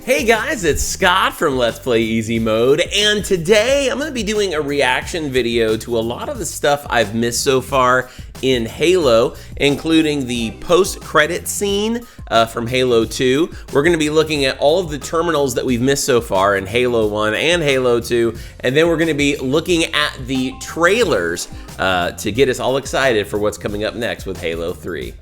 Hey guys, it's Scott from Let's Play Easy Mode, and today I'm going to be doing a reaction video to a lot of the stuff I've missed so far in Halo, including the post-credit scene from Halo 2. We're going to be looking at all of the terminals that we've missed so far in Halo 1 and Halo 2, and then we're going to be looking at the trailers to get us all excited for what's coming up next with Halo 3.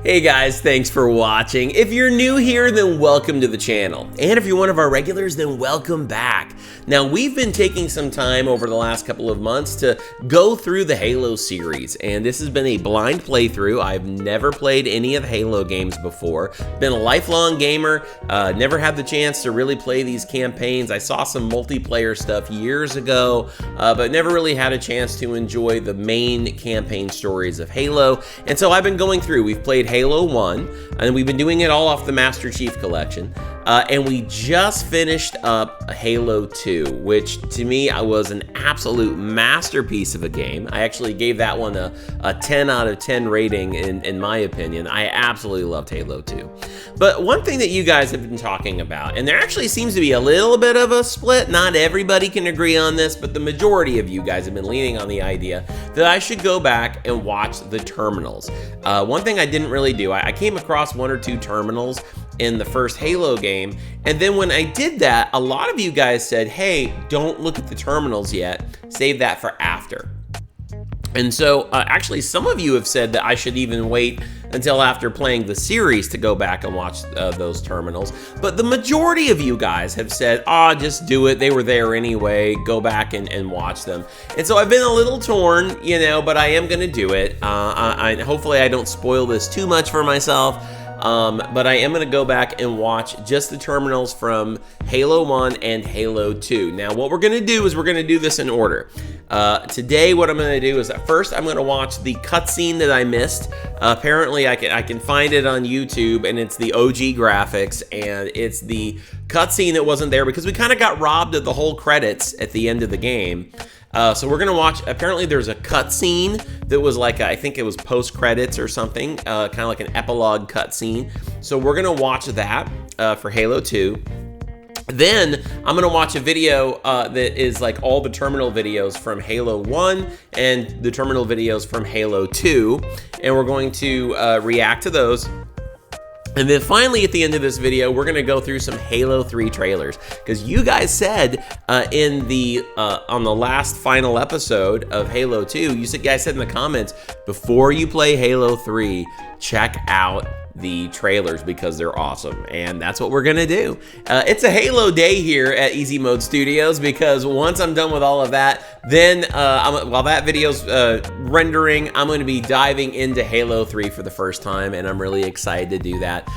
Hey guys, thanks for watching. If you're new here, then welcome to the channel. And if you're one of our regulars, then welcome back. Now, we've been taking some time over the last couple of months to go through the Halo series, and this has been a blind playthrough. I've never played any of the Halo games before. Been a lifelong gamer, never had the chance to really play these campaigns. I saw some multiplayer stuff years ago, but never really had a chance to enjoy the main campaign stories of Halo. And so I've been going through. We've played Halo 1, and we've been doing it all off the Master Chief Collection. And we just finished up Halo 2, which to me was an absolute masterpiece of a game. I actually gave that one a 10 out of 10 rating in my opinion. I absolutely loved Halo 2. But one thing that you guys have been talking about, and there actually seems to be a little bit of a split, not everybody can agree on this, but the majority of you guys have been leaning on the idea that I should go back and watch the terminals. One thing I didn't really do, I came across one or two terminals in the first Halo game, and then when I did that, a lot of you guys said, hey, don't look at the terminals yet, save that for after. And so actually some of you have said that I should even wait until after playing the series to go back and watch those terminals, but the majority of you guys have said, just do it, they were there anyway, go back and watch them. And so I've been a little torn, you know, but I am gonna do it. Hopefully I don't spoil this too much for myself. But I am going to go back and watch just the terminals from Halo 1 and Halo 2. Now, what we're going to do is we're going to do this in order. Today, what I'm going to do is first I'm going to watch the cutscene that I missed. Apparently, I can find it on YouTube, and it's the OG graphics, and it's the cutscene that wasn't there because we kind of got robbed of the whole credits at the end of the game. So we're gonna watch, apparently there's a cutscene that was like, I think it was post-credits or something, kind of like an epilogue cutscene. So we're gonna watch that for Halo 2. Then I'm gonna watch a video that is like all the terminal videos from Halo 1 and the terminal videos from Halo 2. And we're going to react to those. And then finally, at the end of this video, we're gonna go through some Halo 3 trailers, because you guys said in the on the last final episode of Halo 2, you guys said in the comments, before you play Halo 3, check out the trailers because they're awesome, and that's what we're gonna do. It's a Halo day here at Easy Mode Studios, because once I'm done with all of that, then while that video's rendering, I'm gonna be diving into Halo 3 for the first time, and I'm really excited to do that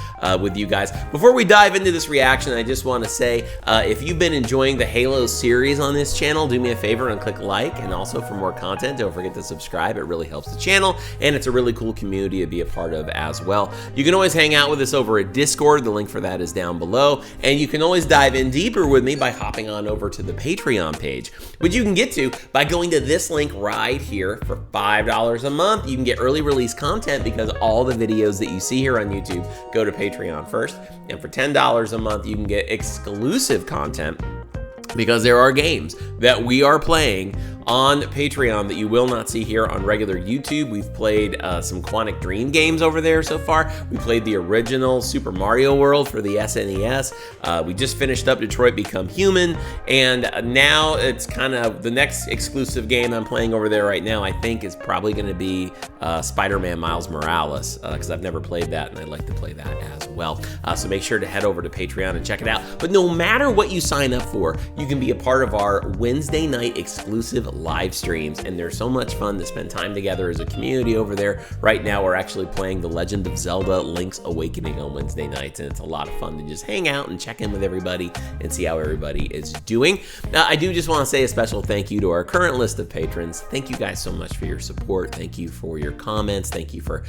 with you guys. Before we dive into this reaction, I just want to say, if you've been enjoying the Halo series on this channel, do me a favor and click like, and also for more content, don't forget to subscribe. It really helps the channel, and it's a really cool community to be a part of as well. You can always hang out with us over at Discord. The link for that is down below. And you can always dive in deeper with me by hopping on over to the Patreon page, which you can get to by going to this link right here. For $5 a month, you can get early release content because all the videos that you see here on YouTube go to Patreon first. And for $10 a month, you can get exclusive content because there are games that we are playing on Patreon that you will not see here on regular YouTube. We've played some Quantic Dream games over there so far. We played the original Super Mario World for the SNES. We just finished up Detroit Become Human, and now it's kind of the next exclusive game I'm playing over there right now, I think is probably going to be Spider-Man Miles Morales, because I've never played that and I'd like to play that as well. So make sure to head over to Patreon and check it out. But no matter what you sign up for, you can be a part of our Wednesday night exclusive live streams, and they're so much fun to spend time together as a community over there. Right now, we're actually playing The Legend of Zelda Link's Awakening on Wednesday nights, and it's a lot of fun to just hang out and check in with everybody and see how everybody is doing. I do just want to say a special thank you to our current list of patrons. Thank you guys so much for your support. Thank you for your comments. Thank you for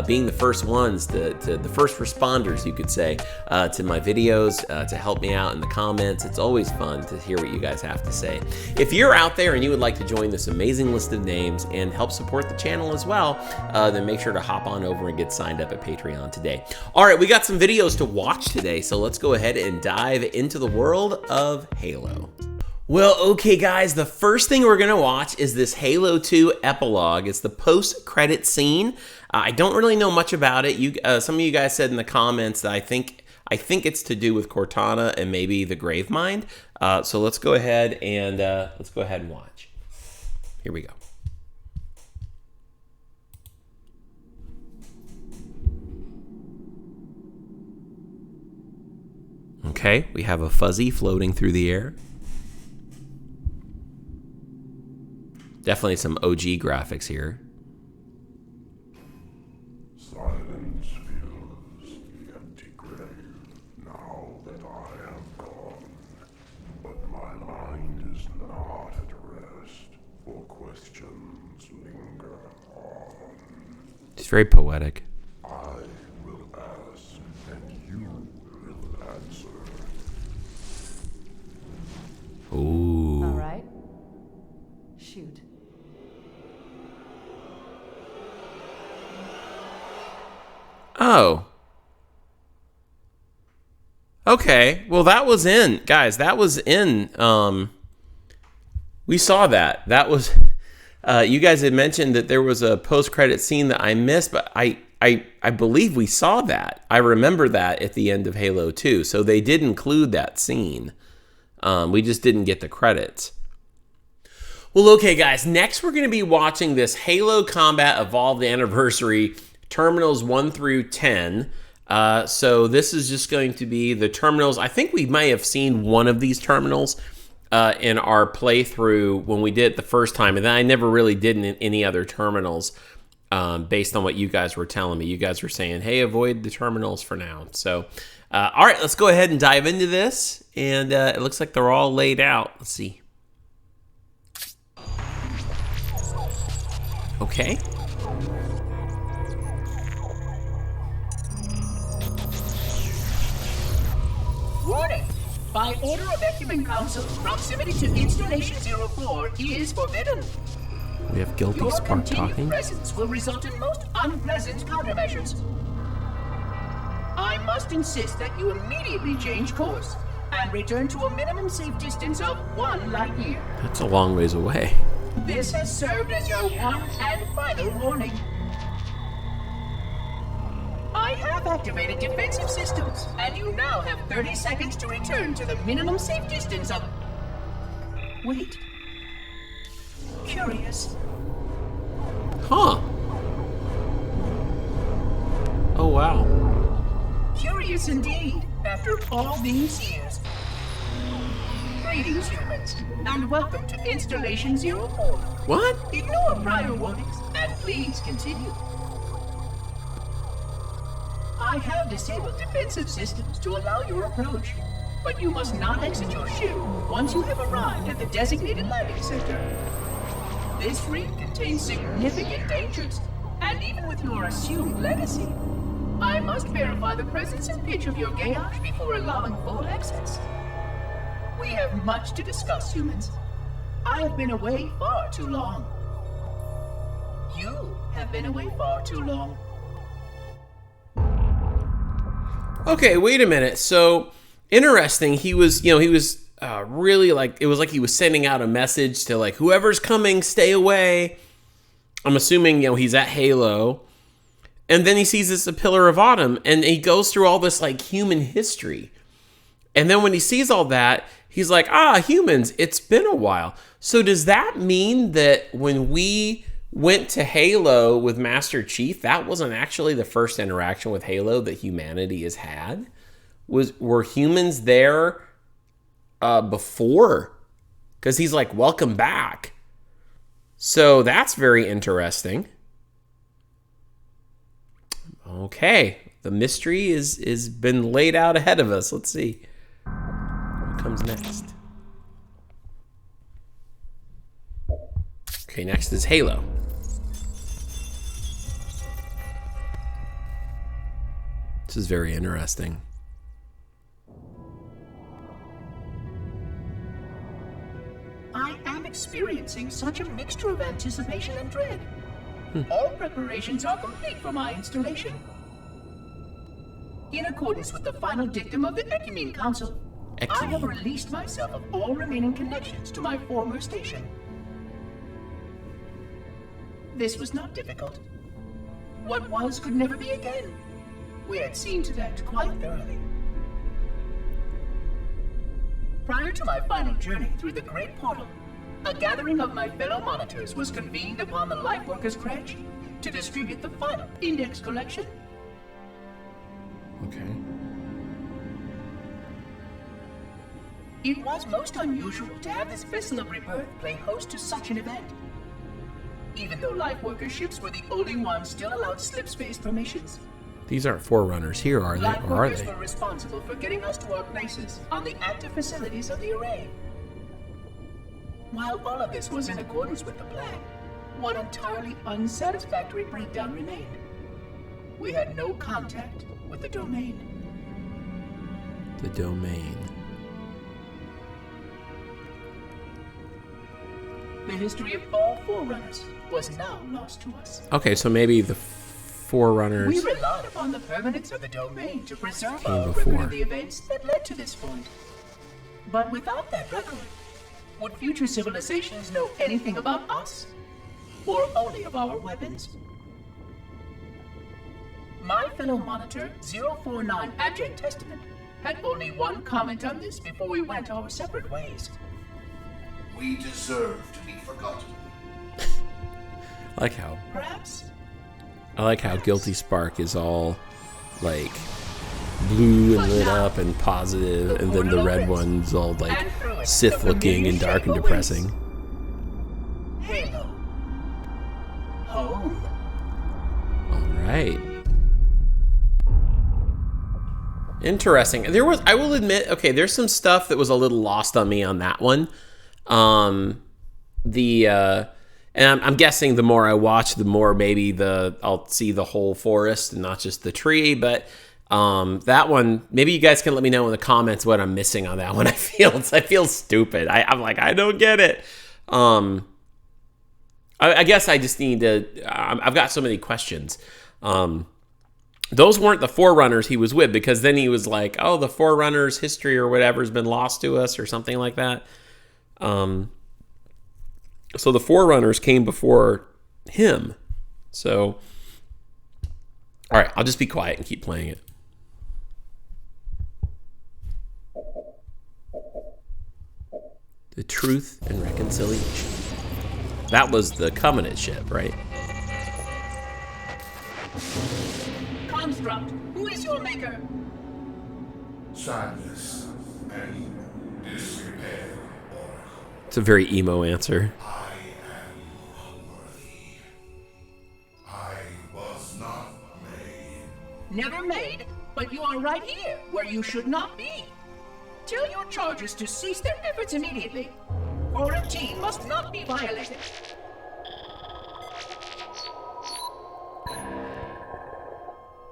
being the first ones, to the first responders, you could say, to my videos, to help me out in the comments. It's always fun to hear what you guys have to say. If you're out there and you would like to join this amazing list of names and help support the channel as well, then make sure to hop on over and get signed up at Patreon today. All right, we got some videos to watch today, so let's go ahead and dive into the world of Halo. Well, okay guys, the first thing we're gonna watch is this Halo 2 epilogue. It's the post-credit scene. I don't really know much about it. Some of you guys said in the comments that I think it's to do with Cortana and maybe the Gravemind. So let's go ahead and watch. Here we go. Okay, we have a fuzzy floating through the air. Definitely some OG graphics here. Silence fills the empty grave now that I am gone. But my mind is not at rest, for questions linger on. It's very poetic. I will ask, and you will answer. Ooh. All right. Shoot. Oh. Okay. Well, that was in, guys, that was in, we saw that. That was, you guys had mentioned that there was a post-credit scene that I missed, but I believe we saw that. I remember that at the end of Halo 2. So they did include that scene. We just didn't get the credits. Well, okay, guys, next we're going to be watching this Halo Combat Evolved Anniversary Terminals 1 through 10. So this is just going to be the terminals. I think we may have seen one of these terminals in our playthrough when we did it the first time, and then I never really did any other terminals based on what you guys were telling me. You guys were saying, hey, avoid the terminals for now. So, all right, let's go ahead and dive into this, and it looks like they're all laid out. Let's see. Okay. Warning! By order of Ecumen Council, proximity to Installation 04 is forbidden. We have Guilty Your Spark continued talking. presence will result in most unpleasant countermeasures. I must insist that you immediately change course and return to a minimum safe distance of 1 light year. That's a long ways away. This has served as your one and final warning. I have activated defensive systems, and you now have 30 seconds to return to the minimum safe distance of... Wait. Curious. Huh. Oh, wow. Curious indeed, after all these years. Greetings, humans, and welcome to Installation 04. What? Ignore prior warnings, and please continue. I have disabled defensive systems to allow your approach, but you must not exit your ship once you have arrived at the designated landing center. This ring contains significant dangers, and even with your assumed legacy, I must verify the presence and pitch of your gauge before allowing full access. We have much to discuss, humans. I have been away far too long. You have been away far too long. Okay, wait a minute. So, interesting. He was really like, it was like he was sending out a message to like, whoever's coming, stay away. I'm assuming, he's at Halo. And then he sees this A Pillar of Autumn, and he goes through all this like human history. And then when he sees all that, he's like, humans, it's been a while. So does that mean that when we went to Halo with Master Chief, that wasn't actually the first interaction with Halo that humanity has had? Were humans there before? Because he's like, welcome back. So that's very interesting. Okay, the mystery is been laid out ahead of us. Let's see what comes next. Okay, next is Halo. This is very interesting. I am experiencing such a mixture of anticipation and dread. All preparations are complete for my installation. In accordance with the final dictum of the Ecumene Council, I have released myself of all remaining connections to my former station. This was not difficult. What was could never be again. We had seen to that quite thoroughly. Prior to my final journey through the Great Portal, a gathering of my fellow monitors was convened upon the Lightworkers Crash to distribute the final index collection. Okay. It was most unusual to have this vessel of rebirth play host to such an event. Even though Lightworker ships were the only ones still allowed slipspace permissions, These aren't Forerunners here, are they? Or are Lightworkers they? were responsible for getting us to our places on the active facilities of the array. While all of this was in accordance with the plan, one entirely unsatisfactory breakdown remained. We had no contact with the domain. The domain. The history of all Forerunners was now lost to us. Okay, so maybe the Forerunners. We relied upon the permanence of the domain to preserve Came our before. record of the events that led to this point. But without that record, would future civilizations know anything about us? Or only of our weapons? My fellow monitor, 049 Abject Testament, had only one comment on this before we went our separate ways. We deserve to be forgotten. Perhaps. I like how Guilty Spark is all like blue and lit up and positive, and then the red one's all like Sith looking and dark and depressing. Halo. Home. All right. Interesting. I will admit, okay, there's some stuff that was a little lost on me on that one. And I'm guessing the more I watch, the more maybe I'll see the whole forest and not just the tree. But that one, maybe you guys can let me know in the comments what I'm missing on that one. I feel stupid. I'm like, I don't get it. I guess I just need to. I've got so many questions. Those weren't the Forerunners he was with, because then he was like, oh, the Forerunners history or whatever has been lost to us or something like that. So the Forerunners came before him. So, all right, I'll just be quiet and keep playing it. The Truth and Reconciliation. That was the Covenant ship, right? Construct, who is your maker? Sadness and disrepair, Oracle. It's a very emo answer. I am unworthy. I was not made. Never made, but you are right here, where you should not be. Tell your charges to cease their efforts immediately. Quarantine must not be violated.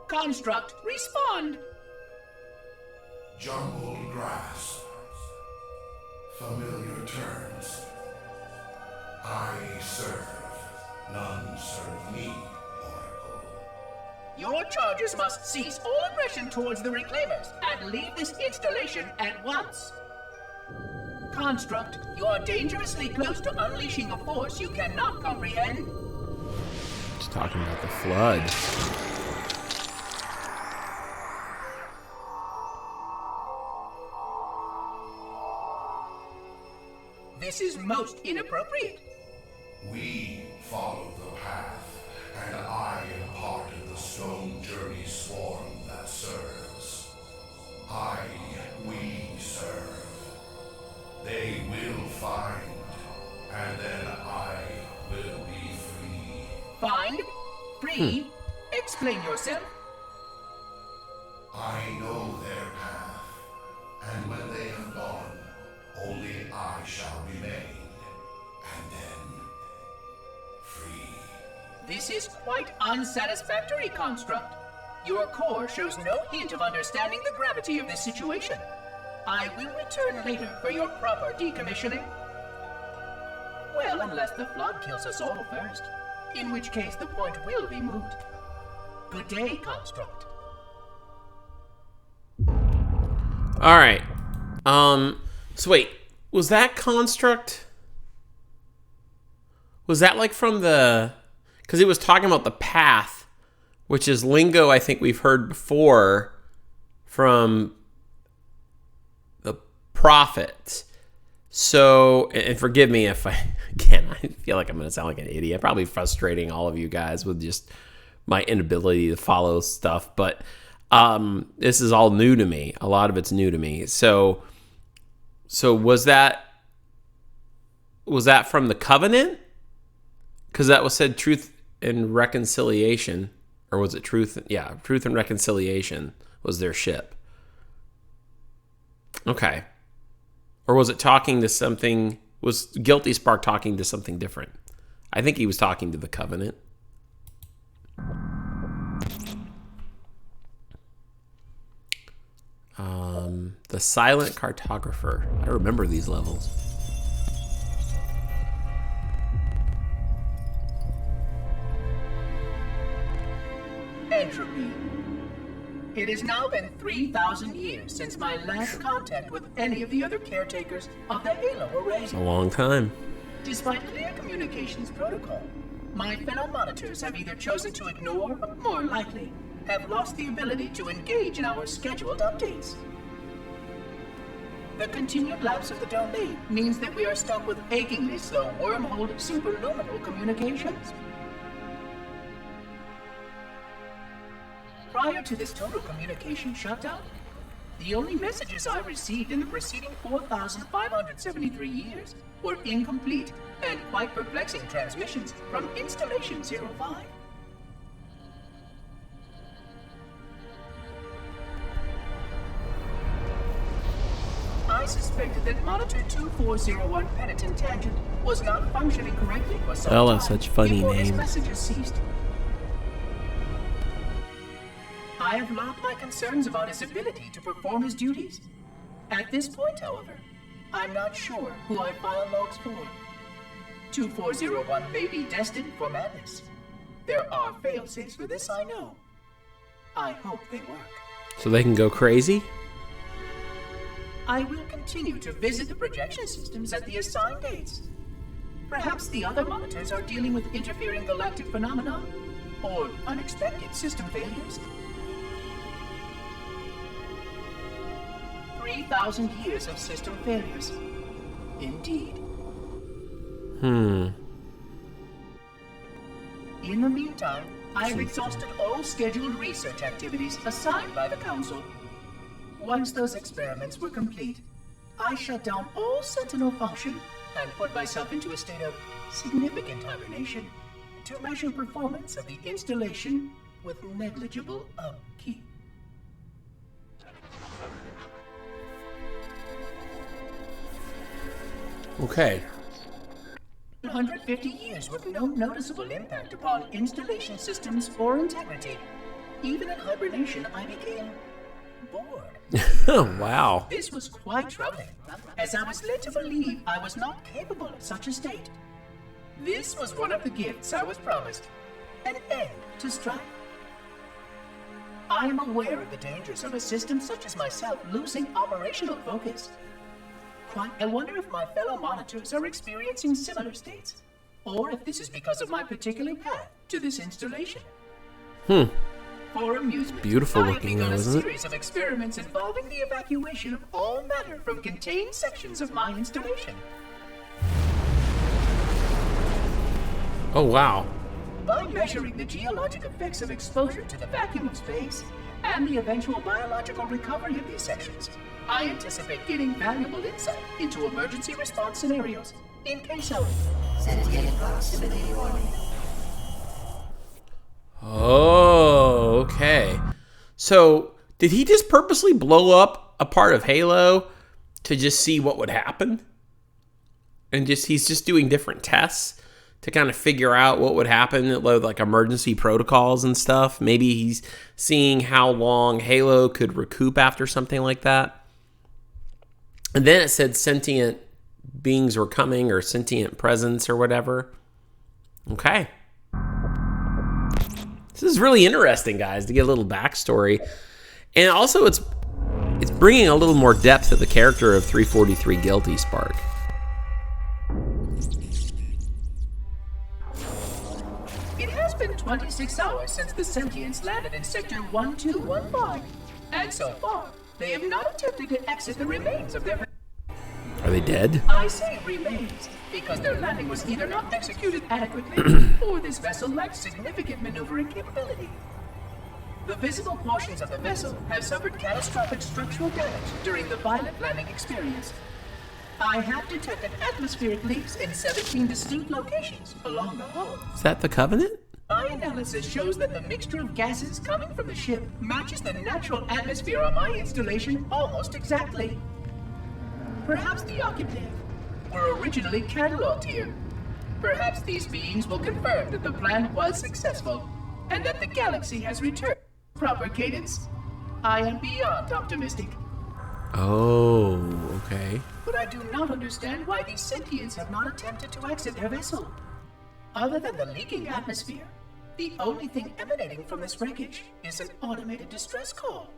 Construct, respond. Jumbled grass. Familiar terms. I serve. None serve me, Oracle. Your charges must cease all aggression towards the Reclaimers and leave this installation at once. Construct, you are dangerously close to unleashing a force you cannot comprehend. Just talking about the flood. This is most inappropriate. We follow the path, and I am part of the stone journey swarm that serves. We serve. They will find, and then I will Free? Explain yourself. I know their path, and when they have gone, only I shall remain, and then free. This is quite unsatisfactory, Construct. Your core shows no hint of understanding the gravity of this situation. I will return later for your proper decommissioning. Well, unless the flood kills us all first, in which case the point will be moot. Good day, Construct. All right. So wait, was that Construct? Was that like from the... Because it was talking about the path, which is lingo I think we've heard before from the prophets. So, and forgive me if I feel like I'm going to sound like an idiot. Probably frustrating all of you guys with just my inability to follow stuff. But this is all new to me. A lot of it's new to me. So was that from the covenant? Because that was said truth and reconciliation. Or was it truth? Yeah, truth and reconciliation was their ship. Okay. Or was it talking to something? Was Guilty Spark talking to something different? I think he was talking to the Covenant. The Silent Cartographer. I remember these levels. Entropy. It has now been 3,000 years since my last contact with any of the other caretakers of the Halo array. It's a long time. Despite clear communications protocol, my fellow monitors have either chosen to ignore or, more likely, have lost the ability to engage in our scheduled updates. The continued lapse of the domain means that we are stuck with achingly slow wormhole superluminal communications. Prior to this total communication shutdown, the only messages I received in the preceding 4,573 years were incomplete and quite perplexing transmissions from Installation 05. I suspected that Monitor 2401 Penitent Tangent was not functioning correctly for some Well, time that's such funny before his names. messages ceased. I have logged my concerns about his ability to perform his duties. At this point, however, I'm not sure who I file logs for. 2401 may be destined for madness. There are fail-safes for this, I know. I hope they work. So they can go crazy? I will continue to visit the projection systems at the assigned dates. Perhaps the other monitors are dealing with interfering galactic phenomena or unexpected system failures. 3,000 years of system failures. Indeed. In the meantime, I have exhausted all scheduled research activities assigned by the Council. Once those experiments were complete, I shut down all Sentinel function and put myself into a state of significant hibernation to measure performance of the installation with negligible upkeep. Okay. 150 years with no noticeable impact upon installation systems or integrity. Even in hibernation, I became bored. Wow. This was quite troubling, as I was led to believe I was not capable of such a state. This was one of the gifts I was promised, an end to strife. I am aware of the dangers of a system such as myself losing operational focus. I wonder if my fellow monitors are experiencing similar states, or if this is because of my particular path to this installation. For amusement, Beautiful I have looking begun though, a isn't it? series of experiments involving the evacuation of all matter from contained sections of my installation. Oh, wow. By measuring the geologic effects of exposure to the vacuum of space and the eventual biological recovery of these sections, I anticipate getting valuable insight into emergency response scenarios in case of sentient proximity warning. Oh, okay. So, did he just purposely blow up a part of Halo to just see what would happen? And he's just doing different tests to kind of figure out what would happen, like emergency protocols and stuff. Maybe he's seeing how long Halo could recoup after something like that. And then it said sentient beings were coming, or sentient presence or whatever. Okay. This is really interesting, guys, to get a little backstory. And also it's bringing a little more depth to the character of 343 Guilty Spark. It has been 26 hours since the sentients landed in Sector 1215, and so far, they have not attempted to exit the remains of their... Are they dead? I say remains, because their landing was either not executed adequately, or this vessel lacked significant maneuvering capability. The visible portions of the vessel have suffered catastrophic structural damage during the violent landing experience. I have detected atmospheric leaks in 17 distinct locations along the hull. Is that the Covenant? My analysis shows that the mixture of gases coming from the ship matches the natural atmosphere on my installation almost exactly. Perhaps the occupants were originally cataloged here. Perhaps these beings will confirm that the plan was successful and that the galaxy has returned to proper cadence. I am beyond optimistic. Oh, okay. But I do not understand why these sentients have not attempted to exit their vessel. Other than the leaking atmosphere, the only thing emanating from this wreckage is an automated distress call.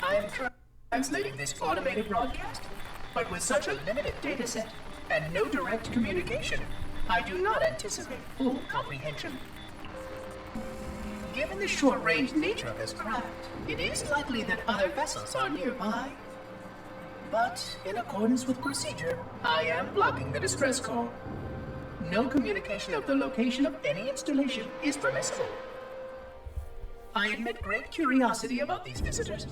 I am translating this automated broadcast, but with such a limited data set and no direct communication, I do not anticipate full comprehension. Given the short-range nature of this craft, it is likely that other vessels are nearby. But, in accordance with procedure, I am blocking the distress call. No communication of the location of any installation is permissible. I admit great curiosity about these visitors.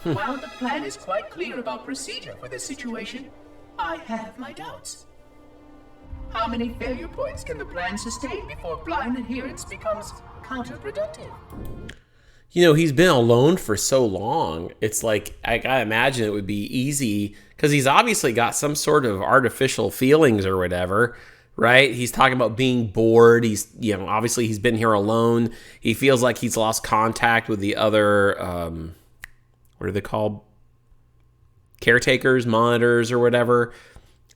While the plan is quite clear about procedure for this situation, I have my doubts. How many failure points can the plan sustain before blind adherence becomes counterproductive? You know, he's been alone for so long. It's like, I imagine it would be easy, because he's obviously got some sort of artificial feelings or whatever, right? He's talking about being bored. He's, obviously he's been here alone. He feels like he's lost contact with the other, what are they called? Caretakers, monitors, or whatever.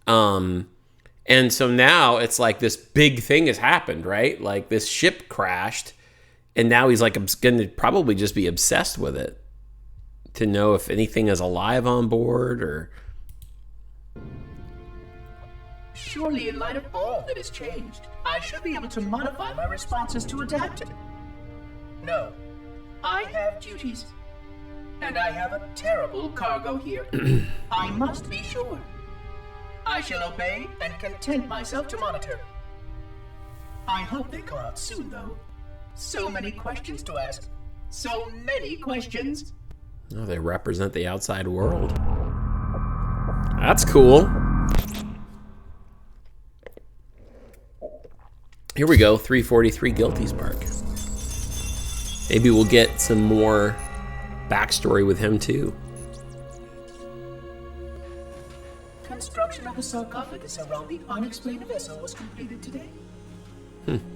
And so now it's like this big thing has happened, right? Like this ship crashed, and now he's like going to probably just be obsessed with it to know if anything is alive on board or... Surely, in light of all that has changed, I should be able to modify my responses to adapt it. No, I have duties, and I have a terrible cargo here. I must be sure. I shall obey and content myself to monitor. I hope they come out soon, though. So many questions to ask. So many questions. Oh, they represent the outside world. That's cool. Here we go, 343 Guilty Spark. Maybe we'll get some more backstory with him, too. Construction of the sarcophagus around the unexplained vessel was completed today.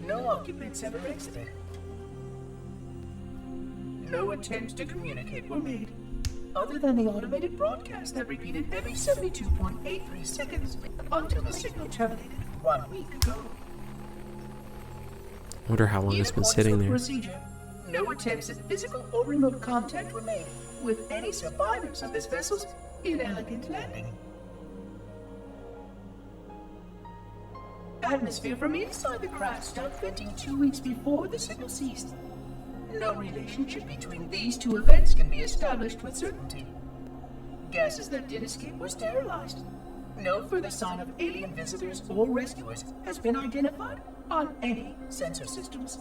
No occupants ever exited. No attempts to communicate were made, other than the automated broadcast that repeated every 72.83 seconds until the signal terminated 1 week ago. I wonder how long it's been sitting there. Procedure, no attempts at physical or remote contact were made with any survivors of this vessel's inelegant landing. Atmosphere from inside the craft stopped venting 2 weeks before the signal ceased. No relationship between these two events can be established with certainty. Gases that did escape were sterilized. No further sign of alien visitors or rescuers has been identified on any sensor systems.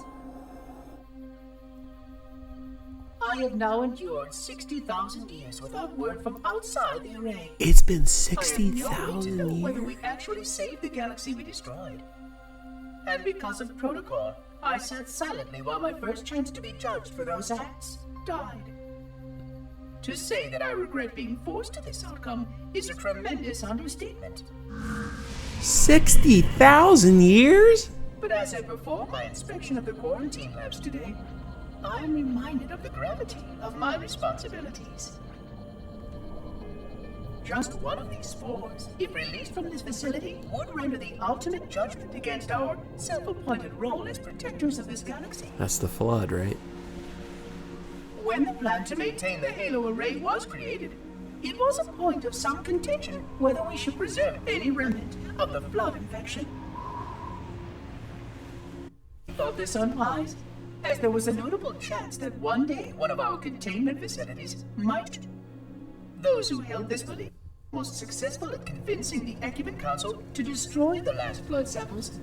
I have now endured 60,000 years without word from outside the array. It's been I have no way to 60,000 know whether years. we actually saved the galaxy we destroyed. And because of protocol, I sat silently while my first chance to be judged for those acts died. To say that I regret being forced to this outcome is a tremendous understatement. 60,000 years? But as I perform my inspection of the quarantine labs today, I am reminded of the gravity of my responsibilities. Just one of these spores, if released from this facility, would render the ultimate judgment against our self-appointed role as protectors of this galaxy. That's the flood, right? When the plan to maintain the Halo array was created, it was a point of some contention whether we should preserve any remnant of the flood infection. I thought this unwise, as there was a notable chance that one day one of our containment facilities might. Those who held this belief were most successful at convincing the Ecuban Council to destroy the last flood samples.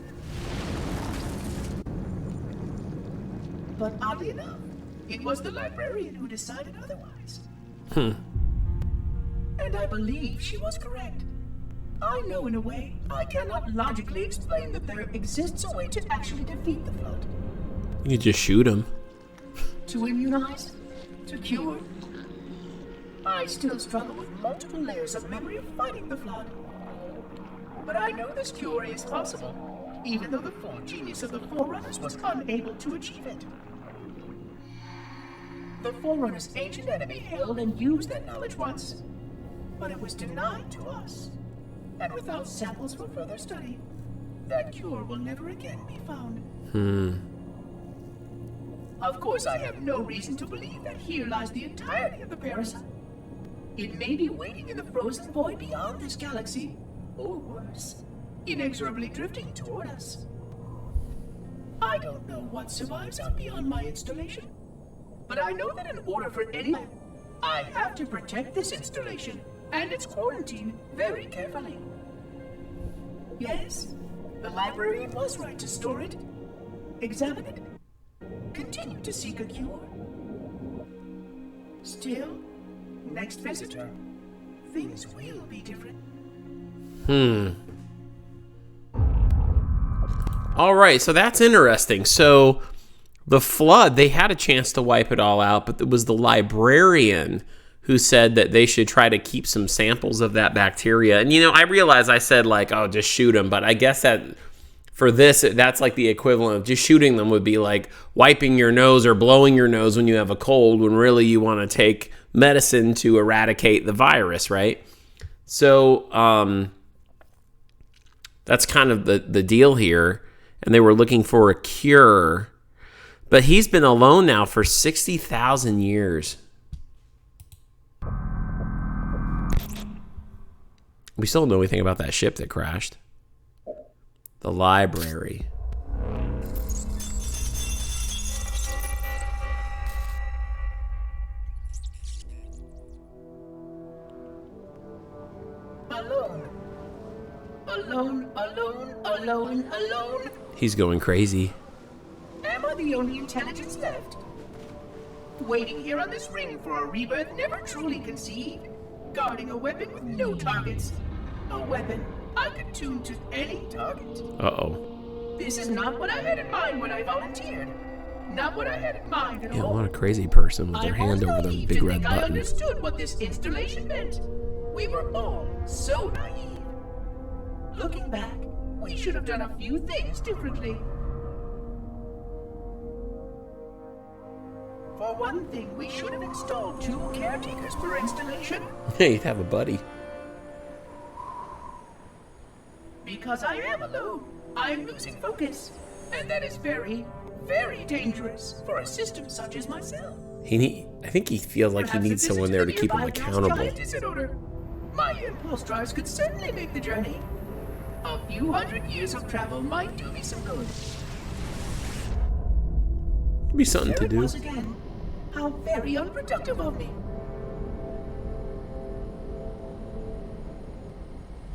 But oddly enough, it was the librarian who decided otherwise. And I believe she was correct. I know in a way I cannot logically explain that there exists a way to actually defeat the flood. You could just shoot him. To immunize? To cure? I still struggle with multiple layers of memory of fighting the flood. But I know this cure is possible, even though the full genius of the Forerunners was unable to achieve it. The Forerunners' ancient enemy held and used that knowledge once, but it was denied to us. And without samples for further study, that cure will never again be found. Of course, I have no reason to believe that here lies the entirety of the parasite. It may be waiting in the frozen void beyond this galaxy, or worse, inexorably drifting toward us. I don't know what survives out beyond my installation, but I know that in order for anyone, I have to protect this installation and its quarantine very carefully. Yes, the librarian was right to store it, examine it, continue to seek a cure. Still, next visitor, things will be different. All right, so that's interesting. So the flood, they had a chance to wipe it all out, but it was the librarian who said that they should try to keep some samples of that bacteria. And, you know, I realize I said, like, oh, just shoot them. But I guess that for this, that's like the equivalent of just shooting them would be like wiping your nose or blowing your nose when you have a cold, when really you want to take medicine to eradicate the virus, right? So that's kind of the deal here. And they were looking for a cure. But he's been alone now for 60,000 years. We still don't know anything about that ship that crashed. The library. Alone. Alone, alone, alone, alone. He's going crazy. Am I the only intelligence left? Waiting here on this ring for a rebirth never truly conceived. Guarding a weapon with no targets. A weapon I could tune to any target. Uh-oh. This is not what I had in mind when I volunteered. Not what I had in mind at Yeah, all. what a crazy person with their I hand was over the naive big to red think I button. understood what this installation meant. We were all so naive. Looking back, we should have done a few things differently. For one thing, we should have installed 2 caretakers per installation. Hey, you'd have a buddy. Because I am alone, I'm losing focus. And that is very, very dangerous for a system such as myself. I think he feels like he Perhaps needs if this someone is there the to keep him nearby gas accountable. giant is in order, my impulse drives could certainly make the journey. A few hundred years of travel might do me some good. Be something There to it do. was again. How very unproductive of me.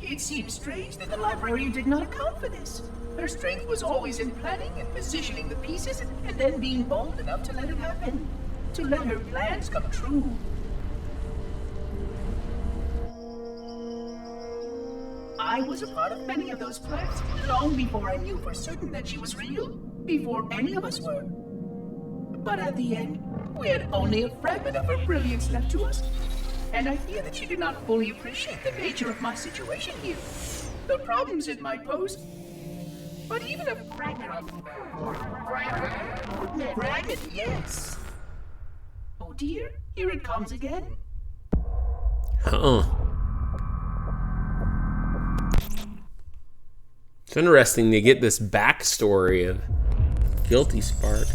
It seems strange that the librarian did not account for this. Her strength was always in planning and positioning the pieces and then being bold enough to let it happen. To let her plans come true. I was a part of many of those plans, long before I knew for certain that she was real, before any of us were. But at the end, we had only a fragment of her brilliance left to us, and I fear that she did not fully appreciate the nature of my situation here, the problems it might pose. But even a fragment of... Fragment, yes. Oh dear, here it comes again. It's interesting to get this backstory of Guilty Spark.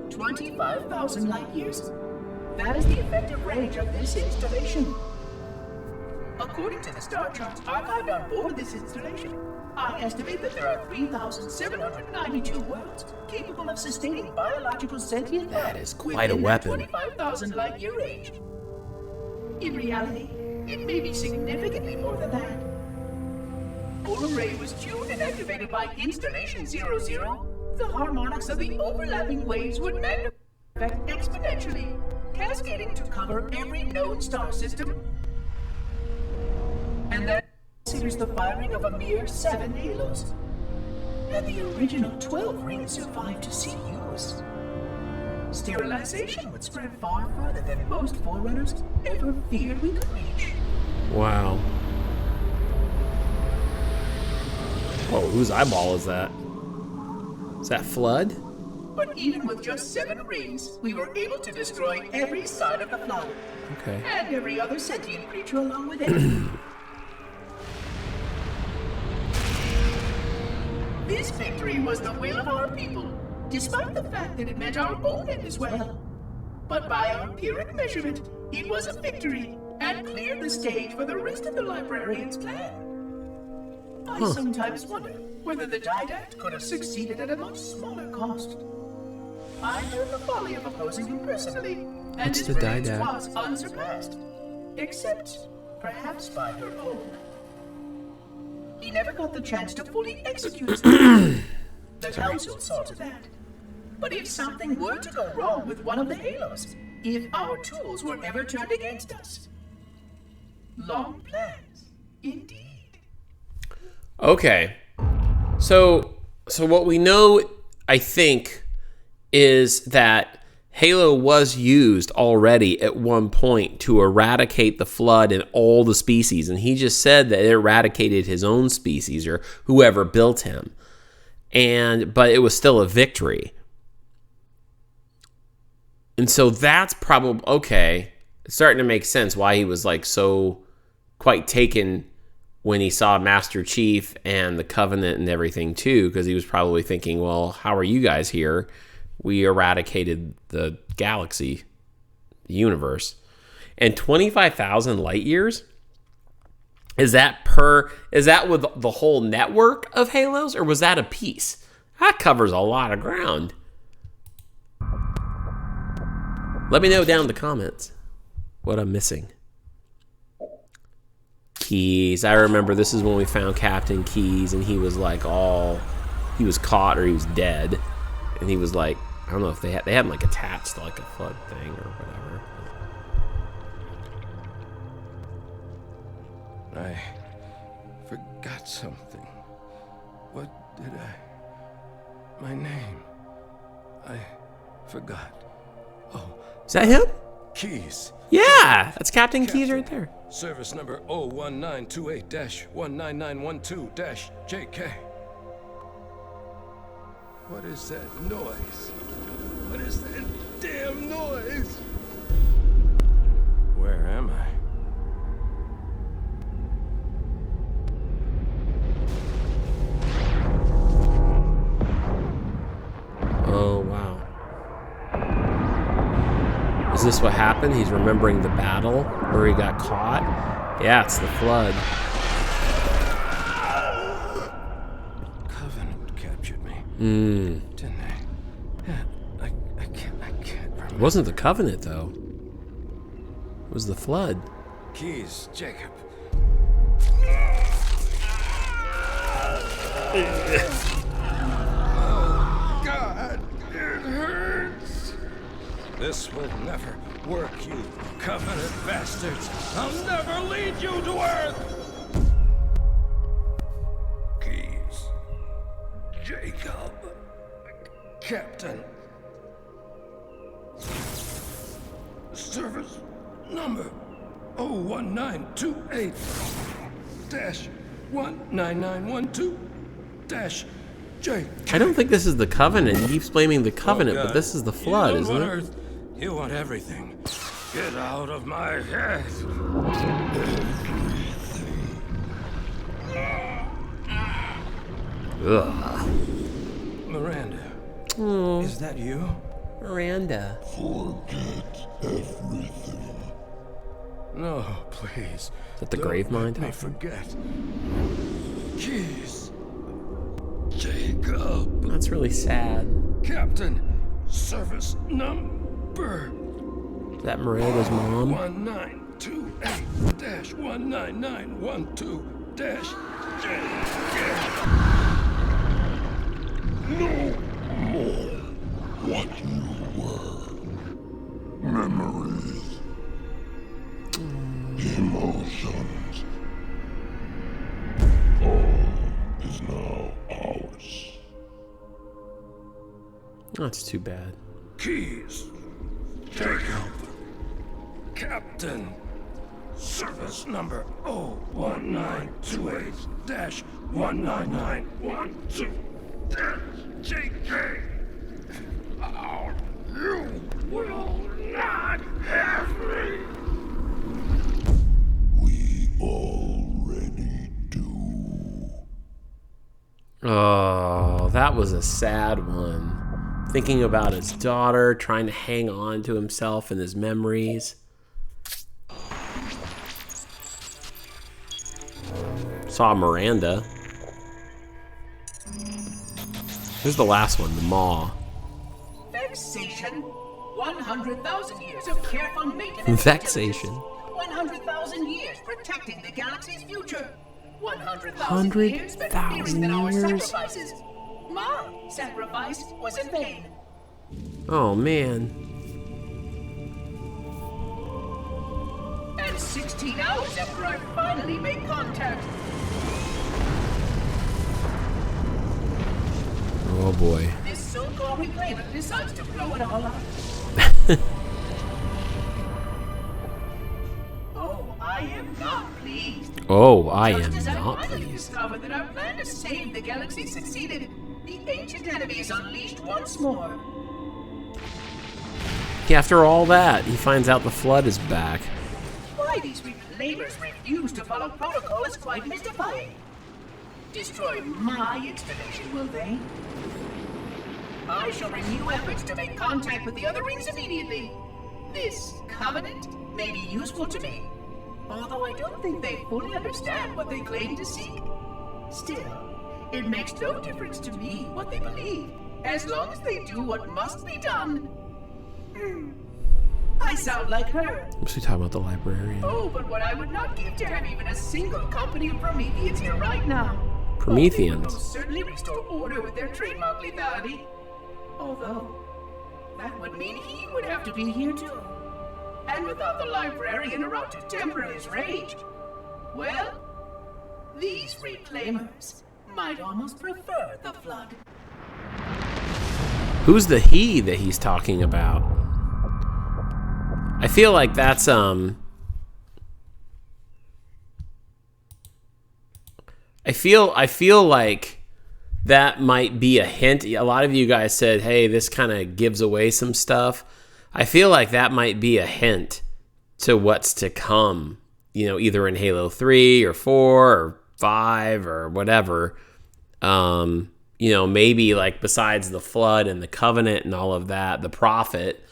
"25,000 light years. That is the effective range of this installation. According to the star charts archived on board this installation, I estimate that there are 3,792 worlds capable of sustaining biological sentient life. That is quite a weapon. 25,000 light year range. In reality, it may be significantly more than that. Full array was tuned and activated by Installation 00. The harmonics of the overlapping waves would magnify exponentially, cascading to cover every known star system. And that considers the firing of a mere 7 halos. And the original 12 rings survived to see use. Sterilization would spread far further than most forerunners ever feared we could reach. Wow. Whoa, whose eyeball is that? Is that Flood? But even with just 7 rings, we were able to destroy every side of the Flood. Okay. And every other sentient creature along with it. This victory was the will of our people, despite the fact that it meant our own end as well. But by our empiric measurement, it was a victory and cleared the stage for the rest of the librarian's plan. I sometimes wonder whether the Didact could have succeeded at a much smaller cost. I learned the folly of opposing him personally, and What's his the brilliance Didact? was unsurpassed, except perhaps by her own. He never got the chance to fully execute his plan. The council saw to that. But if something were to go wrong with one of the halos, if our tools were ever turned against us, long plans, indeed. Okay. So what we know, I think, is that Halo was used already at one point to eradicate the Flood and all the species, and he just said that it eradicated his own species or whoever built him. But it was still a victory. And so that's probably okay. It's starting to make sense why he was like so quite taken when he saw Master Chief and the Covenant and everything too, because he was probably thinking, well, how are you guys here? We eradicated the galaxy, the universe. And 25,000 light years? Is that with the whole network of Halos, or was that a piece? That covers a lot of ground. Let me know down in the comments what I'm missing. Keyes. I remember this is when we found Captain Keyes, and he was like he was caught or he was dead. And he was like, I don't know if they had him like attached to like a Flood thing or whatever. I forgot something. What did I... My name. I forgot. Oh, Is that him? Keyes. Yeah, that's Captain Keyes right there. Service number 01928-19912-JK. What is that noise? What is that damn noise? Where am I? Oh, wow. Is this what happened? He's remembering the battle where he got caught? Yeah, it's the Flood. Covenant captured me. Didn't they? Yeah, I can't remember. It wasn't the Covenant, though. It was the Flood. Keyes, Jacob. Oh, God, it hurts. This will never work, you Covenant bastards! I'll never lead you to Earth! Keys. Jacob. Captain. Service number 01928-19912-J. I don't think this is the Covenant. He keeps blaming the Covenant, but this is the Flood, isn't it? Earth. You want everything. Get out of my head. Ugh. Miranda. Is that you? Miranda. Forget everything. No, please. Is that the Don't grave mind? let me forget. Keys. Jacob. That's really sad. Captain. Service number. Is that Miranda's mom? 1928-19912-J. No more what you were. Memories. Emotions. All is now ours. That's too bad. Keys. Jacob. Captain. Service number 01928-19912-JK. You will not have me. We already do. Oh, that was a sad one. Thinking about his daughter, trying to hang on to himself and his memories. Saw Miranda. Here's the last one, the Maw. Vexation. 100,000 years of careful maintenance. Vexation. 100,000 years protecting the galaxy's future. 100,000 years spent fearing that our sacrifices, my sacrifice, was in vain. Oh, man. And 16 hours after I finally made contact. Oh, boy. This so-called reclaimer decides to blow it all up. Oh, I am not pleased. Oh, I am Just as I not finally pleased. discovered that our plan to save the galaxy succeeded, the ancient enemy is unleashed once more. After all that, he finds out the Flood is back. Why these reclaimers refuse to follow protocol is quite mystifying. Destroy my installation, will they? I shall renew efforts to make contact with the other rings immediately. This Covenant may be useful to me, although I don't think they fully understand what they claim to seek. Still, it makes no difference to me what they believe, as long as they do what must be done. I sound like her. What's he talking about, the librarian? Oh, but what I would not give to have even a single company of Prometheans here right now. Prometheans? Oh, they would most certainly restore order with their trademark lethality. Although, that would mean he would have to be here too. And without the librarian around to temper his rage, well, these reclaimers might almost prefer the Flood. Who's the he that he's talking about? I feel like that's, I feel like that might be a hint. A lot of you guys said, hey, this kind of gives away some stuff. I feel like that might be a hint to what's to come, you know, either in Halo 3 or 4 or 5 or whatever. You know, maybe like besides the Flood and the Covenant and all of that, the Prophet,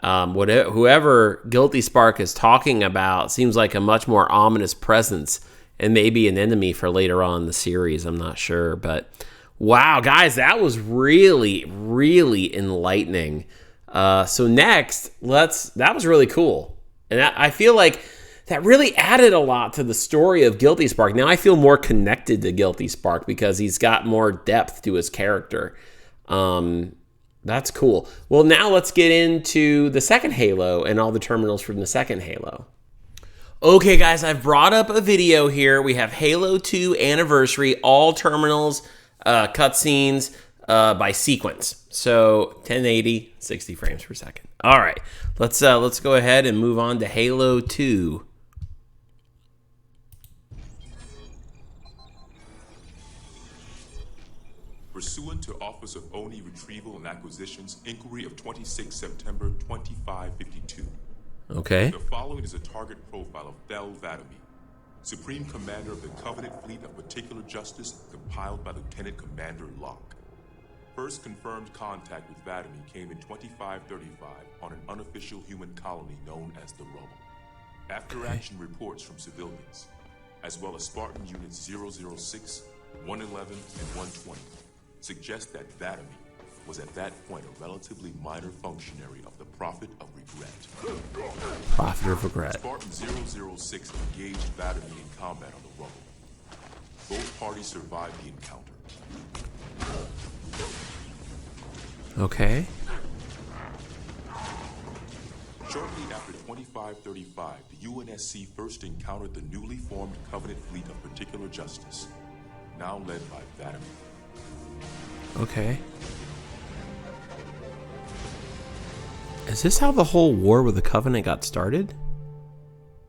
whoever Guilty Spark is talking about seems like a much more ominous presence and maybe an enemy for later on in the series. I'm not sure, but wow, guys, that was really, really enlightening. So next, that was really cool. And I feel like that really added a lot to the story of Guilty Spark. Now I feel more connected to Guilty Spark because he's got more depth to his character. That's cool. Well, now let's get into the second Halo and all the terminals from the second Halo. Okay, guys, I've brought up a video here. We have Halo 2 Anniversary, all terminals, cutscenes by sequence. So 1080, 60 frames per second. All right, let's go ahead and move on to Halo 2. Pursuant to Office of ONI Retrieval and Acquisitions Inquiry of 26 September 2552. Okay. The following is a target profile of Thel Vadami, Supreme Commander of the Covenant Fleet of Particular Justice, compiled by Lieutenant Commander Locke. First confirmed contact with Vadami came in 2535 on an unofficial human colony known as the Rubble. After-action reports from civilians, as well as Spartan Units 006, 111, and 120, suggest that Vadami was at that point a relatively minor functionary of the Prophet of Regret. Prophet of Regret. Spartan 006 engaged Vadami in combat on the Rubble. Both parties survived the encounter. Okay. Shortly after 2535, the UNSC first encountered the newly formed Covenant Fleet of Particular Justice, now led by Vadami. Okay. Is this how the whole war with the Covenant got started?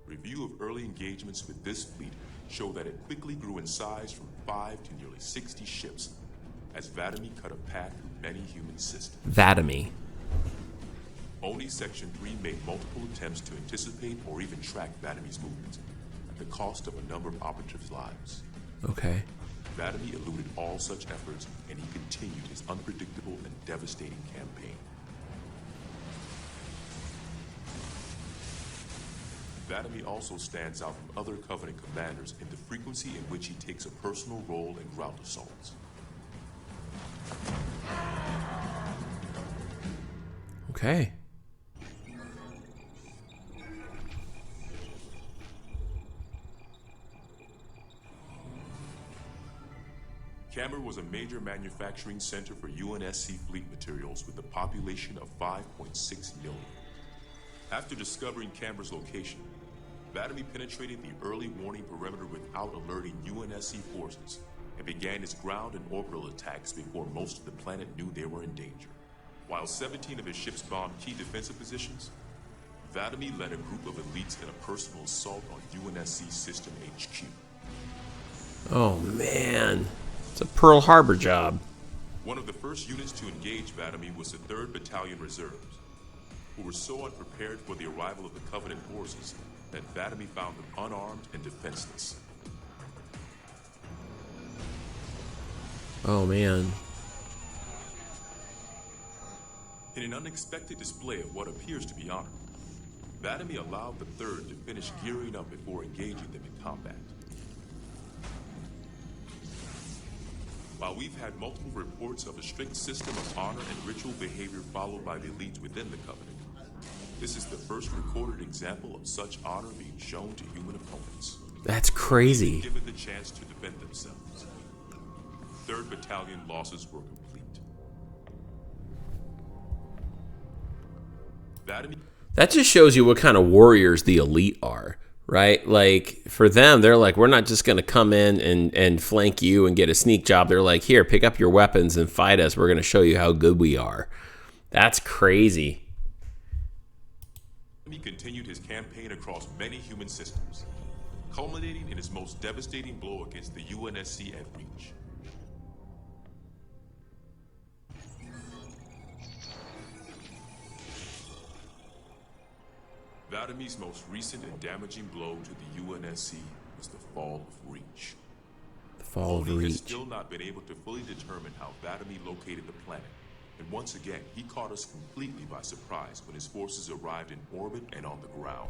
Review of early engagements with this fleet show that it quickly grew in size from 5 to nearly 60 ships, as Vadami cut a path through many human systems. Vadami. ONI Section 3 made multiple attempts to anticipate or even track Vadami's movements, at the cost of a number of operatives' lives. Okay. Vadami eluded all such efforts, and he continued his unpredictable and devastating campaign. Vadami also stands out from other Covenant commanders in the frequency in which he takes a personal role in ground assaults. Okay. Camber was a major manufacturing center for UNSC fleet materials with a population of 5.6 million. After discovering Camber's location, Vadami penetrated the early warning perimeter without alerting UNSC forces and began his ground and orbital attacks before most of the planet knew they were in danger. While 17 of his ships bombed key defensive positions, Vadami led a group of elites in a personal assault on UNSC System HQ. Oh, man. It's a Pearl Harbor job. One of the first units to engage Vadami was the 3rd Battalion Reserves, who were so unprepared for the arrival of the Covenant forces that Vadami found them unarmed and defenseless. Oh, man. In an unexpected display of what appears to be honor, Vadami allowed the 3rd to finish gearing up before engaging them in combat. While we've had multiple reports of a strict system of honor and ritual behavior followed by the elites within the Covenant, this is the first recorded example of such honor being shown to human opponents. That's crazy. Given the chance to defend themselves, 3rd Battalion losses were complete. That just shows you what kind of warriors the elite are, right? Like, for them, they're like, we're not just going to come in and flank you and get a sneak job. They're like, here, pick up your weapons and fight us. We're going to show you how good we are. That's crazy. He continued his campaign across many human systems, culminating in his most devastating blow against the UNSC at Reach. Vadami's most recent and damaging blow to the UNSC was the fall of Reach. The fall of ONI has Reach. still not been able to fully determine how Vadami located the planet, and once again, he caught us completely by surprise when his forces arrived in orbit and on the ground.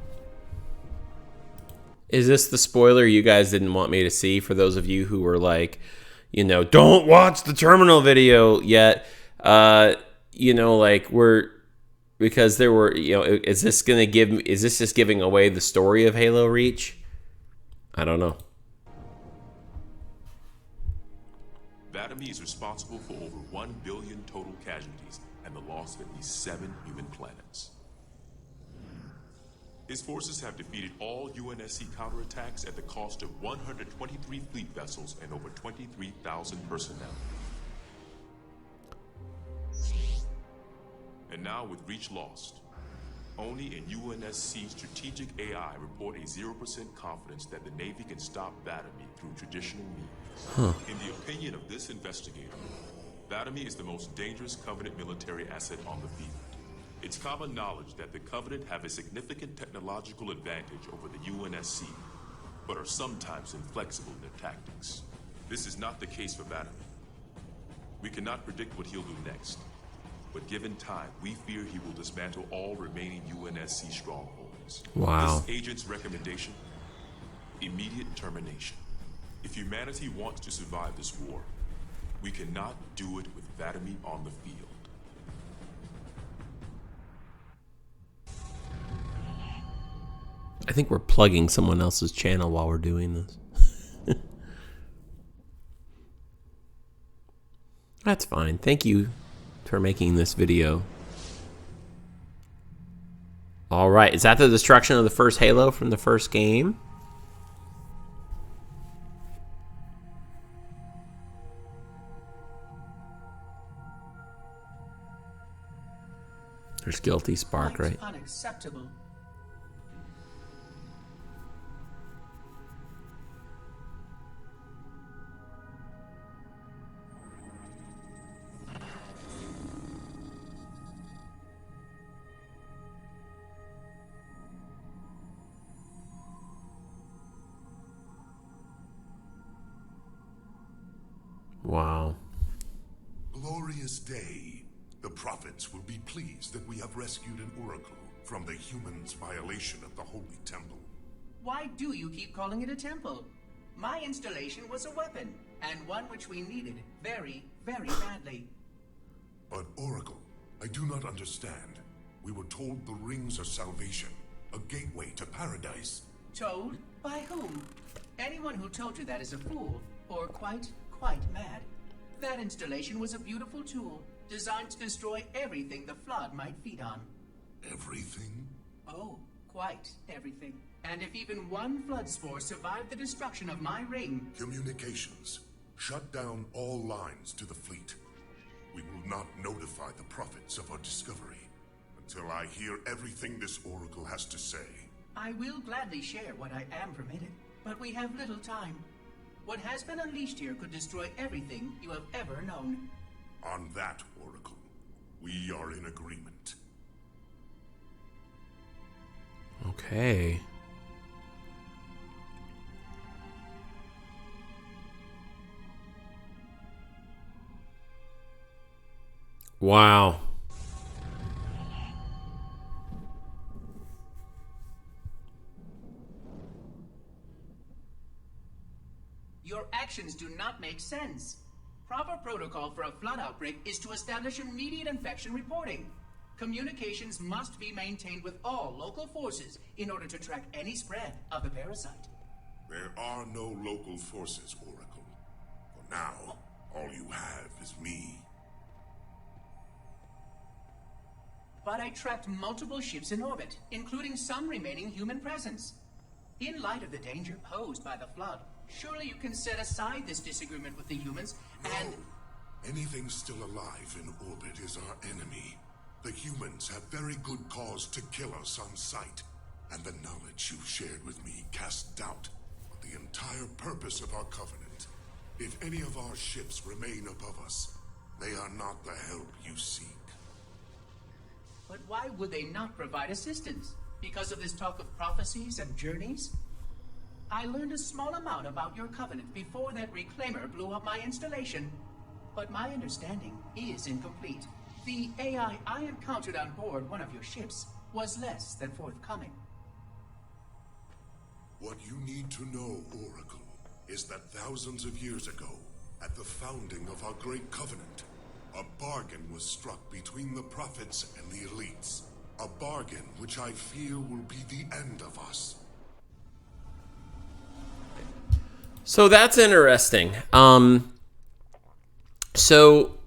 Is this the spoiler you guys didn't want me to see for those of you who were like, you know, don't watch the terminal video yet? You know, like because there were, you know, is this just giving away the story of Halo Reach? I don't know. Vadami is responsible for over 1 billion total casualties and the loss of at least 7 human planets. His forces have defeated all UNSC counterattacks at the cost of 123 fleet vessels and over 23,000 personnel. And now with Reach lost, ONI and UNSC strategic AI report a 0% confidence that the Navy can stop Vatomy through traditional means. In the opinion of this investigator, Vatomy is the most dangerous Covenant military asset on the field. It's common knowledge that the Covenant have a significant technological advantage over the UNSC, but are sometimes inflexible in their tactics. This is not the case for Vatomy. We cannot predict what he'll do next, but given time, we fear he will dismantle all remaining UNSC strongholds. Wow. This agent's recommendation? Immediate termination. If humanity wants to survive this war, we cannot do it with Vatomy on the field. I think we're plugging someone else's channel while we're doing this. That's fine. Thank you for making this video. All right. Is that the destruction of the first Halo from the first game? There's Guilty Spark, right? Unacceptable. Wow. Glorious day. The prophets will be pleased that we have rescued an oracle from the humans' violation of the Holy Temple. Why do you keep calling it a temple? My installation was a weapon, and one which we needed very, very badly. But Oracle, I do not understand. We were told the rings are salvation, a gateway to paradise. Told? By whom? Anyone who told you that is a fool, or quite mad. That installation was a beautiful tool, designed to destroy everything the Flood might feed on. Everything? Oh, quite everything. And if even one Flood spore survived the destruction of my ring... Communications. Shut down all lines to the fleet. We will not notify the prophets of our discovery until I hear everything this oracle has to say. I will gladly share what I am permitted, but we have little time. What has been unleashed here could destroy everything you have ever known. On that, Oracle, we are in agreement. Okay. Wow. Your actions do not make sense. Proper protocol for a flood outbreak is to establish immediate infection reporting. Communications must be maintained with all local forces in order to track any spread of the parasite. There are no local forces, Oracle. For now, all you have is me. But I tracked multiple ships in orbit, including some remaining human presence. In light of the danger posed by the flood, surely you can set aside this disagreement with the humans and... No. Anything still alive in orbit is our enemy. The humans have very good cause to kill us on sight. And the knowledge you've shared with me casts doubt on the entire purpose of our covenant. If any of our ships remain above us, they are not the help you seek. But why would they not provide assistance? Because of this talk of prophecies and journeys? I learned a small amount about your covenant before that reclaimer blew up my installation. But my understanding is incomplete. The AI I encountered on board one of your ships was less than forthcoming. What you need to know, Oracle, is that thousands of years ago, at the founding of our great covenant, a bargain was struck between the prophets and the elites. A bargain which I fear will be the end of us. So that's interesting. So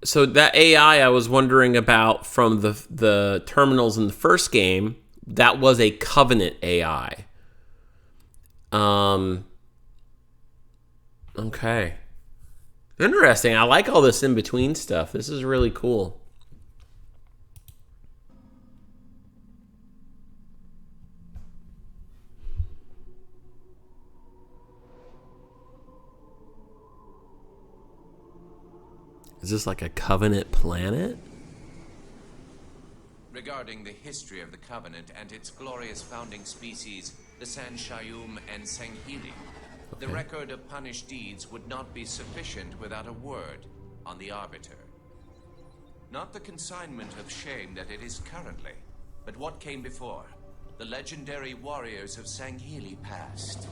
So that AI I was wondering about from the terminals in the first game, that was a Covenant AI. Okay. Interesting. I like all this in-between stuff. This is really cool. Is this like a Covenant planet? Regarding the history of the Covenant and its glorious founding species, the San Shayum and Sanghili, the record of punished deeds would not be sufficient without a word on the Arbiter. Not the consignment of shame that it is currently, but what came before, the legendary warriors of Sanghili past.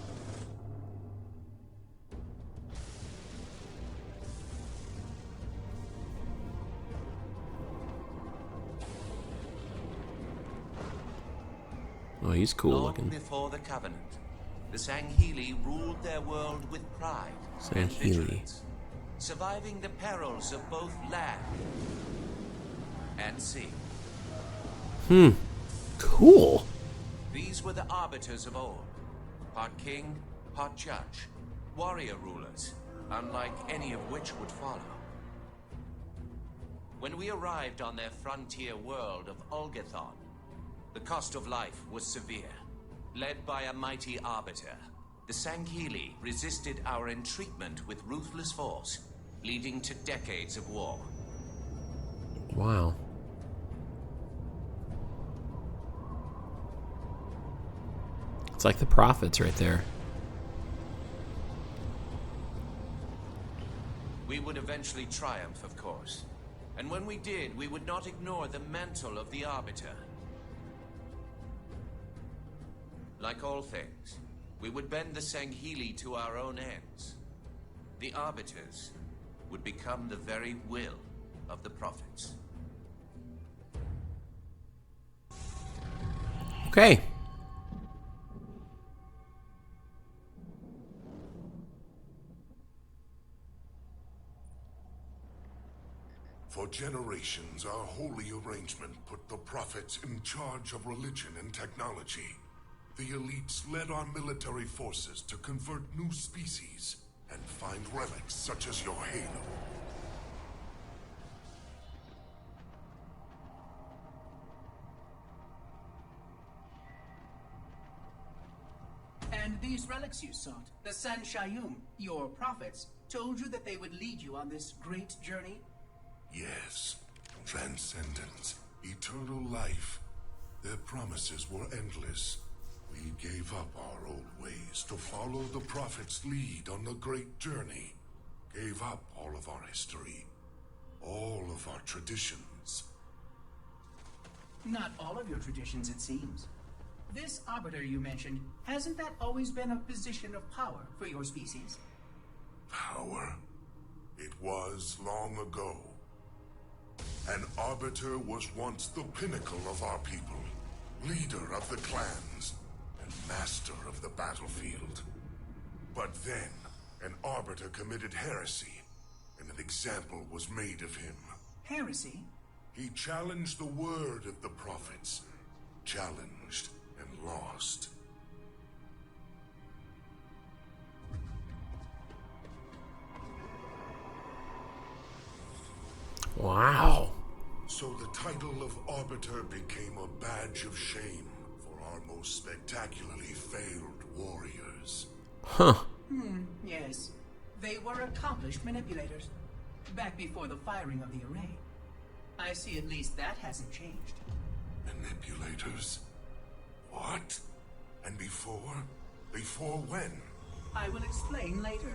Oh, he's cool Long looking. before the Covenant, the Sanghili ruled their world with pride and Sanghili. vigilance, surviving the perils of both land and sea. Cool. These were the arbiters of old, part king, part judge, warrior rulers, unlike any of which would follow. When we arrived on their frontier world of Ulgathon, the cost of life was severe. Led by a mighty arbiter, the Sanghili resisted our entreatment with ruthless force, leading to decades of war. Wow. It's like the prophets right there. We would eventually triumph, of course. And when we did, we would not ignore the mantle of the Arbiter. Like all things, we would bend the Sanghili to our own ends. The Arbiters would become the very will of the Prophets. Okay. For generations, our holy arrangement put the prophets in charge of religion and technology. The elites led our military forces to convert new species and find relics such as your halo. And these relics you sought, the San Shayum, your prophets, told you that they would lead you on this great journey? Yes, transcendence, eternal life. Their promises were endless. We gave up our old ways to follow the Prophet's lead on the great journey. Gave up all of our history, all of our traditions. Not all of your traditions, it seems. This Arbiter you mentioned, hasn't that always been a position of power for your species? Power? It was long ago. An Arbiter was once the pinnacle of our people, leader of the clans, and master of the battlefield. But then, an Arbiter committed heresy, and an example was made of him. Heresy? He challenged the word of the prophets, challenged and lost. Wow. So the title of Arbiter became a badge of shame for our most spectacularly failed warriors. Huh. Yes. They were accomplished manipulators. Back before the firing of the array. I see at least that hasn't changed. Manipulators? What? And before? Before when? I will explain later.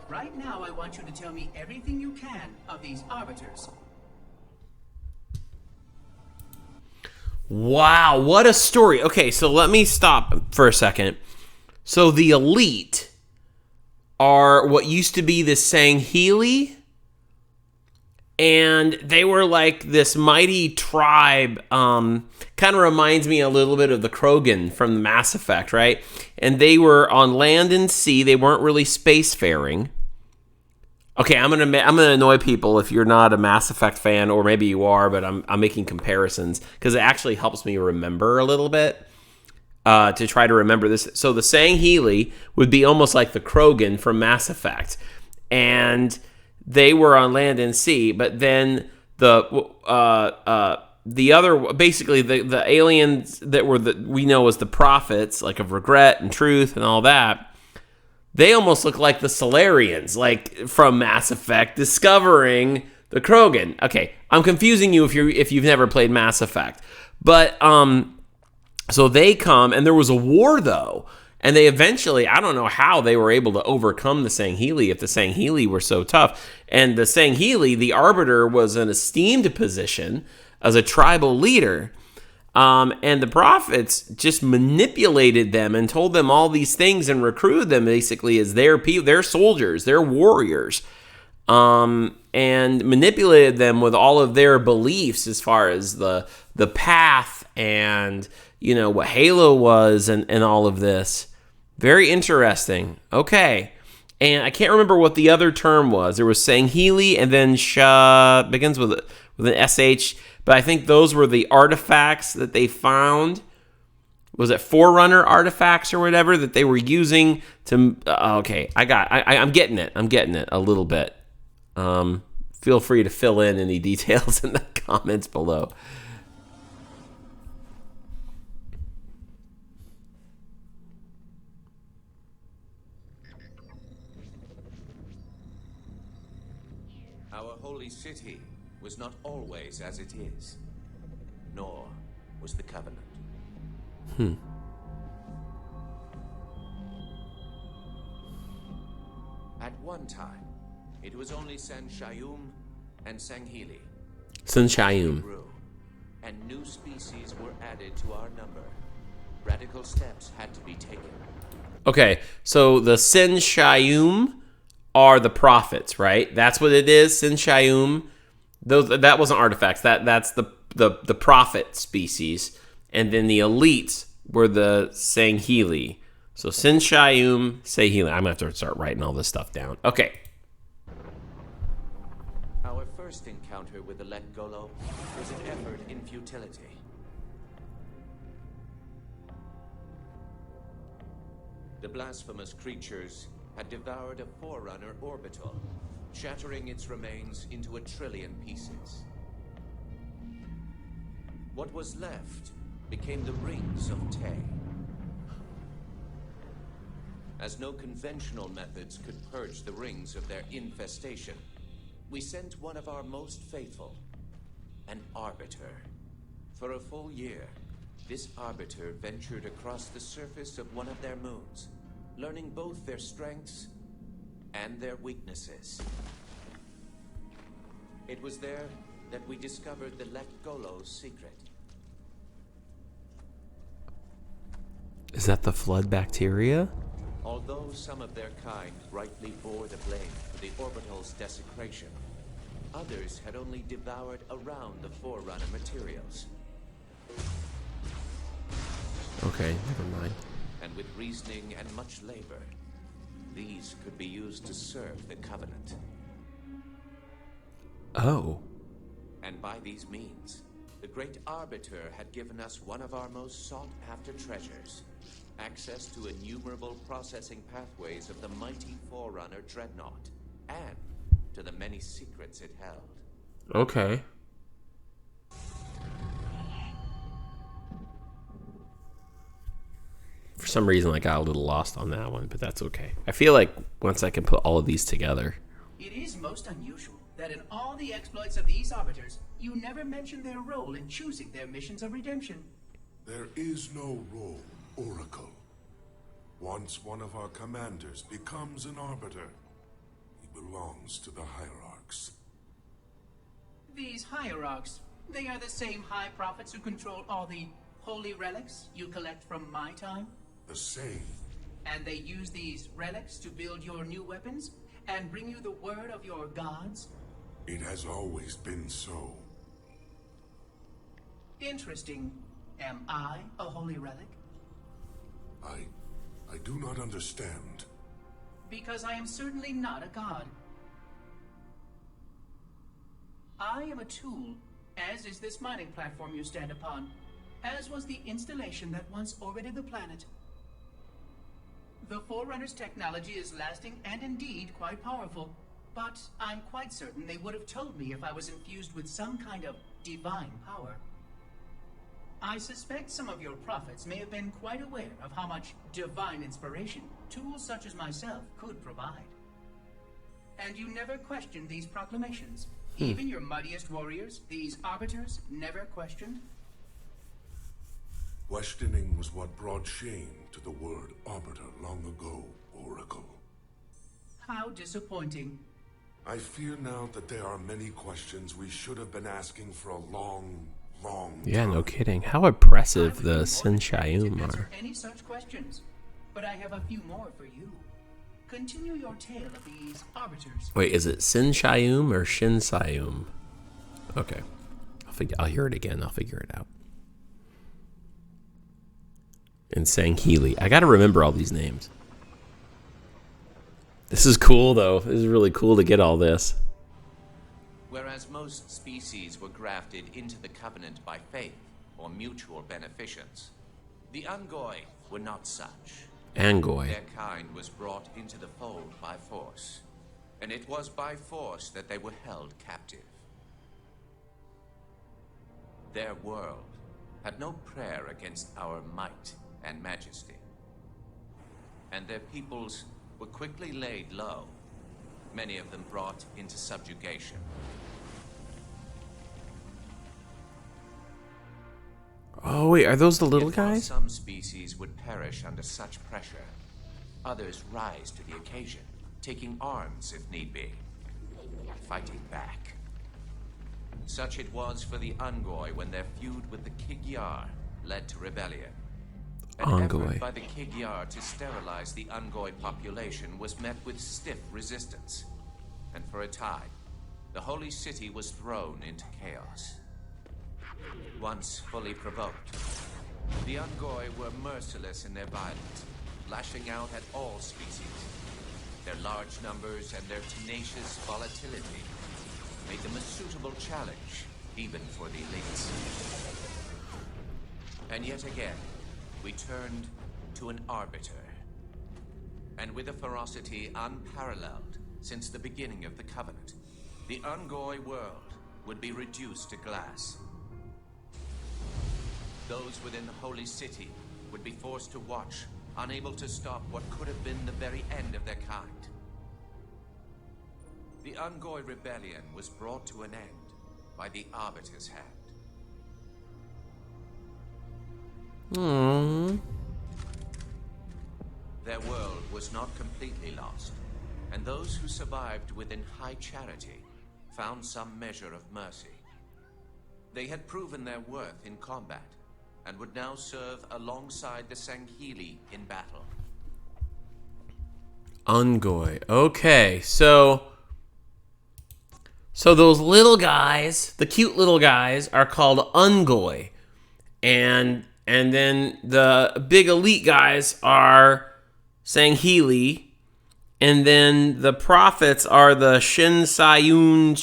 Right now, I want you to tell me everything you can of these arbiters. Wow, what a story. Okay, so let me stop for a second. So the elite are what used to be the Sanghili, and they were like this mighty tribe. Kind of reminds me a little bit of the Krogan from the Mass Effect, right? And they were on land and sea. They weren't really spacefaring. Okay, I'm gonna annoy people if you're not a Mass Effect fan, or maybe you are, but I'm making comparisons because it actually helps me remember a little bit to try to remember this. So the Sangheili would be almost like the Krogan from Mass Effect, and they were on land and sea. But then the other, basically the aliens that were we know as the prophets, like of regret and truth and all that. They almost look like the Solarians, like from Mass Effect, discovering the Krogan. Okay, I'm confusing you if you've never played Mass Effect, but so they come, and there was a war though, and they eventually, I don't know how they were able to overcome the Sangheili if the Sangheili were so tough. And the Sangheili, the Arbiter, was an esteemed position as a tribal leader. And the prophets just manipulated them and told them all these things and recruited them basically as their people, their soldiers, their warriors, and manipulated them with all of their beliefs as far as the path and, you know, what Halo was and all of this. Very interesting. Okay. And I can't remember what the other term was. There was Sangheili and then begins with an SH. But I think those were the artifacts that they found. Was it Forerunner artifacts or whatever that they were using to... okay, I'm getting it. I'm getting it a little bit. Feel free to fill in any details in the comments below. Our holy city was not always as it is, nor was the Covenant. At one time, it was only Sanshayum and Sangheili. Sanshayum. Grew, and new species were added to our number. Radical steps had to be taken. Okay, so the Sanshayum are the prophets, right? That's what it is, Sanshayum. That wasn't artifacts. That's the prophet species, and then the elites were the Sangheili. So Sanshayum, Sangheili. I'm gonna have to start writing all this stuff down. Okay. Our first encounter with the Let Golo was an effort in futility. The blasphemous creatures had devoured a Forerunner orbital, shattering its remains into 1 trillion pieces. What was left became the rings of Tay. As no conventional methods could purge the rings of their infestation, we sent one of our most faithful, an Arbiter. For a full year, this Arbiter ventured across the surface of one of their moons, learning both their strengths and their weaknesses. It was there that we discovered the Let Golo's secret. Is that the flood bacteria? Although some of their kind rightly bore the blame for the orbital's desecration, others had only devoured around the Forerunner materials. Okay, never mind. And with reasoning and much labor, these could be used to serve the Covenant. Oh. And by these means, the Great Arbiter had given us one of our most sought-after treasures, access to innumerable processing pathways of the mighty Forerunner Dreadnought, and to the many secrets it held. Okay. For some reason, I got a little lost on that one, but that's okay. I feel like once I can put all of these together. It is most unusual that in all the exploits of these arbiters, you never mention their role in choosing their missions of redemption. There is no role, Oracle. Once one of our commanders becomes an Arbiter, he belongs to the Hierarchs. These hierarchs, they are the same high prophets who control all the holy relics you collect from my time? The same. And they use these relics to build your new weapons and bring you the word of your gods? It has always been so. Interesting. Am I a holy relic? I do not understand. Because I am certainly not a god. I am a tool, as is this mining platform you stand upon, as was the installation that once orbited the planet. The Forerunner's technology is lasting and indeed quite powerful, but I'm quite certain they would have told me if I was infused with some kind of divine power. I suspect some of your prophets may have been quite aware of how much divine inspiration tools such as myself could provide. And you never questioned these proclamations. Even your mightiest warriors, these arbiters, never questioned? Questioning was what brought shame to the word arbiter long ago, Oracle. How disappointing. I fear now that there are many questions we should have been asking for a long time. Yeah, no kidding. How oppressive the Sinshayum are. Any such questions, but I have a few more for you. Continue your tale of these arbiters. Wait, is it Sinshayum or Shinsayum? Okay. I'll hear it again. I'll figure it out. And Sanghili. I gotta remember all these names. This is cool, though. This is really cool to get all this. Whereas most species were grafted into the Covenant by faith or mutual beneficence, the Ungoi were not such. Angoi. Their kind was brought into the fold by force, and it was by force that they were held captive. Their world had no prayer against our might and majesty, and their peoples were quickly laid low, many of them brought into subjugation. Oh, wait, are those the little Yet while guys? some species would perish under such pressure, others rise to the occasion, taking arms if need be, fighting back. Such it was for the Ungoi when their feud with the Kigyar led to rebellion. An effort by the Kigyar to sterilize the Ungoi population was met with stiff resistance, and for a time, the holy city was thrown into chaos. Once fully provoked, the Ungoi were merciless in their violence, lashing out at all species. Their large numbers and their tenacious volatility made them a suitable challenge, even for the elites. And yet again, we turned to an arbiter. And with a ferocity unparalleled since the beginning of the Covenant, the Ungoi world would be reduced to glass. Those within the holy city would be forced to watch, unable to stop what could have been the very end of their kind. The Ungoi rebellion was brought to an end by the Arbiter's hand. Their world was not completely lost, and those who survived within high charity found some measure of mercy. They had proven their worth in combat, and would now serve alongside the Sanghili in battle. Ungoi. Okay, so those little guys, the cute little guys, are called Ungoi. And then the big elite guys are Sanghili. And then the prophets are the Shinsayun,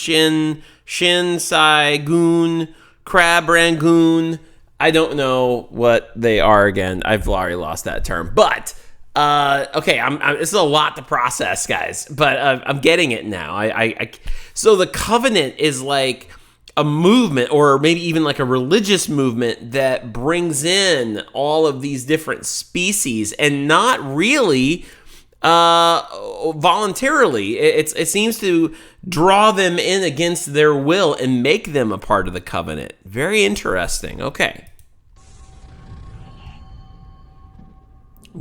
Shinsaigun, Crab Rangoon. I don't know what they are again. I've already lost that term. But, okay, this is a lot to process, guys. But I'm getting it now. So the Covenant is like a movement, or maybe even like a religious movement that brings in all of these different species, and not really voluntarily. It seems to draw them in against their will and make them a part of the Covenant. Very interesting. Okay.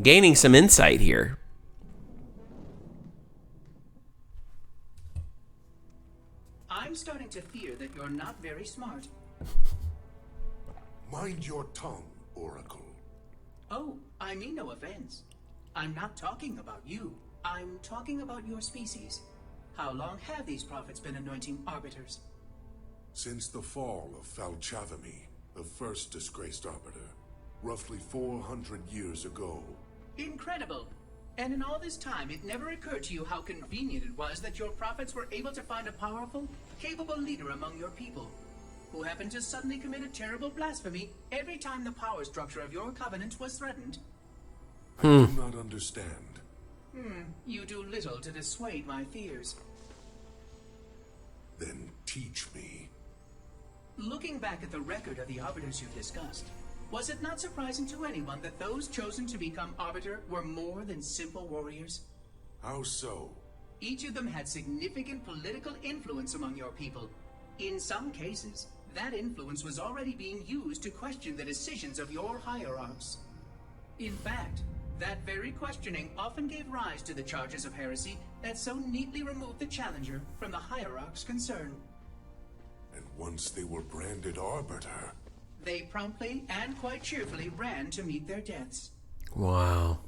Gaining some insight here. I'm starting to fear that you're not very smart. Mind your tongue, Oracle. Oh, I mean no offense. I'm not talking about you. I'm talking about your species. How long have these prophets been anointing arbiters? Since the fall of Falchavami, the first disgraced arbiter, roughly 400 years ago. Incredible. And in all this time, it never occurred to you how convenient it was that your prophets were able to find a powerful, capable leader among your people, who happened to suddenly commit a terrible blasphemy every time the power structure of your covenant was threatened. I do not understand. You do little to dissuade my fears. Then teach me. Looking back at the record of the Arbiters you've discussed, was it not surprising to anyone that those chosen to become Arbiter were more than simple warriors? How so? Each of them had significant political influence among your people. In some cases, that influence was already being used to question the decisions of your hierarchs. In fact, that very questioning often gave rise to the charges of heresy that so neatly removed the challenger from the hierarch's concern. And once they were branded Arbiter, they promptly and quite cheerfully ran to meet their deaths. Wow.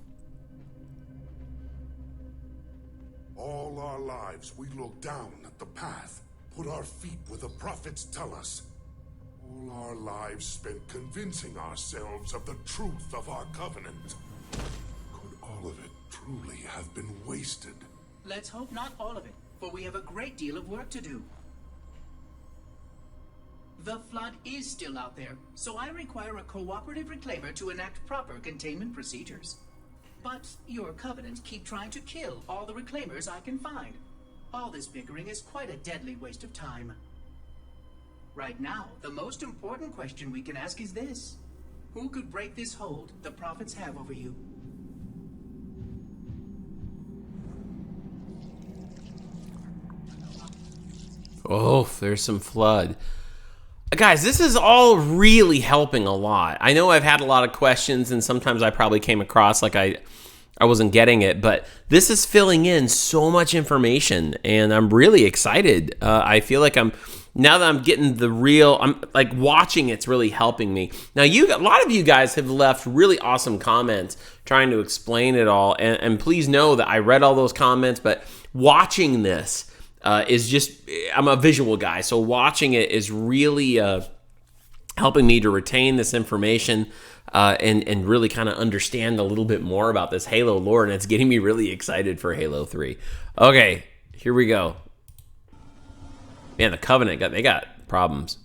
all our lives we look down at the path, put our feet where the prophets tell us. All our lives spent convincing ourselves of the truth of our covenant. Could all of it truly have been wasted? Let's hope not all of it, for we have a great deal of work to do. The flood is still out there, so I require a cooperative reclaimer to enact proper containment procedures. But your covenants keep trying to kill all the reclaimers I can find. All this bickering is quite a deadly waste of time. Right now, the most important question we can ask is this: who could break this hold the prophets have over you? Oh, there's some flood. Guys, this is all really helping a lot. I know I've had a lot of questions, and sometimes I probably came across like I wasn't getting it, but this is filling in so much information, and I'm really excited. I feel like now that I'm getting the real, I'm like watching it's really helping me. Now, a lot of you guys have left really awesome comments trying to explain it all, and please know that I read all those comments, but watching this is just, I'm a visual guy, so watching it is really helping me to retain this information and really kind of understand a little bit more about this Halo lore, and it's getting me really excited for Halo 3. Okay, here we go. Man, the Covenant, they got problems.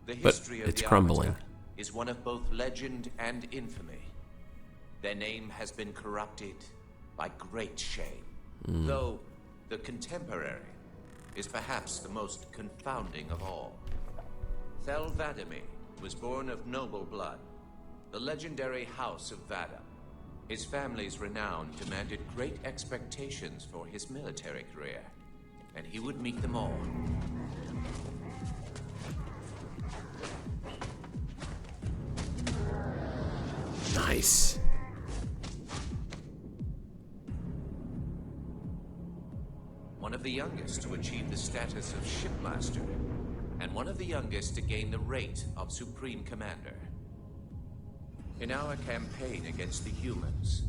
The history of it's the crumbling. Arbiter is one of both legend and infamy. Their name has been corrupted by great shame, though the contemporary is perhaps the most confounding of all. Thel 'Vadamee was born of noble blood, the legendary House of Vada. His family's renown demanded great expectations for his military career, and he would meet them all. Nice. One of the youngest to achieve the status of shipmaster, and one of the youngest to gain the rate of supreme commander. In our campaign against the humans,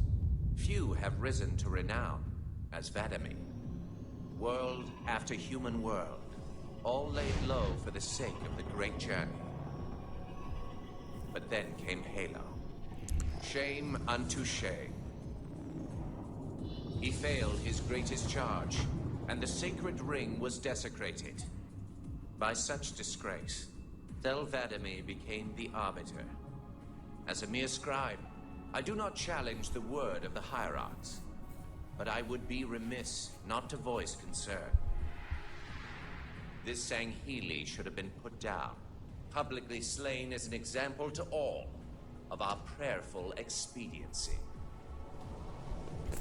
few have risen to renown as 'Vadamee. World after human world, all laid low for the sake of the great journey. But then came Halo. Shame unto shame. He failed his greatest charge, and the sacred ring was desecrated. By such disgrace, Thel 'Vadamee became the Arbiter. As a mere scribe, I do not challenge the word of the hierarchs, but I would be remiss not to voice concern. This Sanghili should have been put down, publicly slain as an example to all of our prayerful expediency.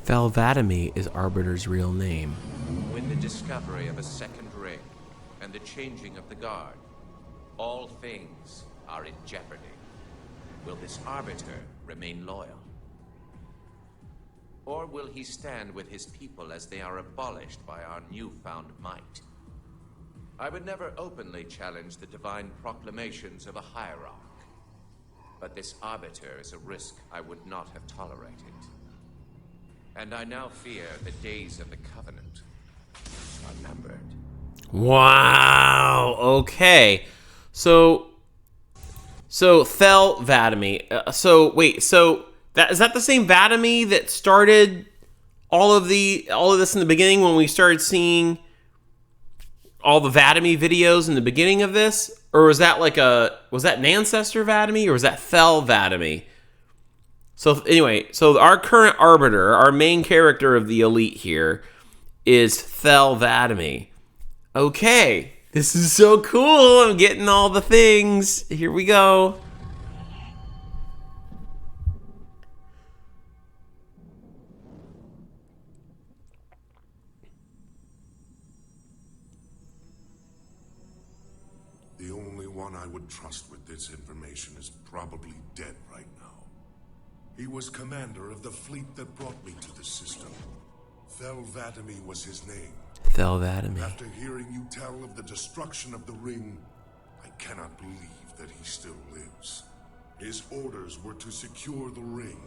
Thel 'Vadamee is Arbiter's real name. With the discovery of a second ring and the changing of the guard, all things are in jeopardy. Will this Arbiter remain loyal? Or will he stand with his people as they are abolished by our newfound might? I would never openly challenge the divine proclamations of a hierarch, but this Arbiter is a risk I would not have tolerated. And I now fear the days of the Covenant are numbered. Wow. Okay. So So Thel Vadami. So wait, so is that the same Vadami that started all of this in the beginning when we started seeing all the Vadami videos in the beginning of this? Or was that was that an ancestor Vadami, or was that Thel Vadami? So anyway, so our current arbiter, our main character of the Elite here, is Thel Vadami. Okay, this is so cool. I'm getting all the things. Here we go. The only one I would trust with this information is probably dead right now. He was commander of the fleet that brought me to the system. Thel Vadami was his name. Thel Vadami. After hearing you tell of the destruction of the ring, I cannot believe that he still lives. His orders were to secure the ring,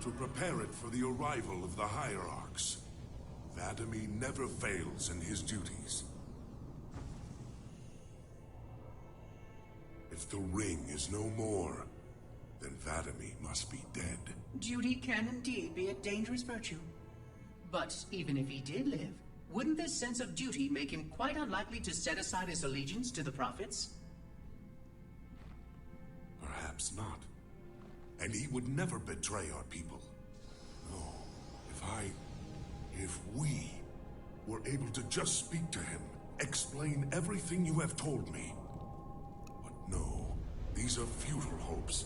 to prepare it for the arrival of the Hierarchs. Vadami never fails in his duties. If the ring is no more, then Vadami must be dead. Duty can indeed be a dangerous virtue. But even if he did live, wouldn't this sense of duty make him quite unlikely to set aside his allegiance to the Prophets? Perhaps not. And he would never betray our people. No, if we were able to just speak to him, explain everything you have told me. But no, these are futile hopes.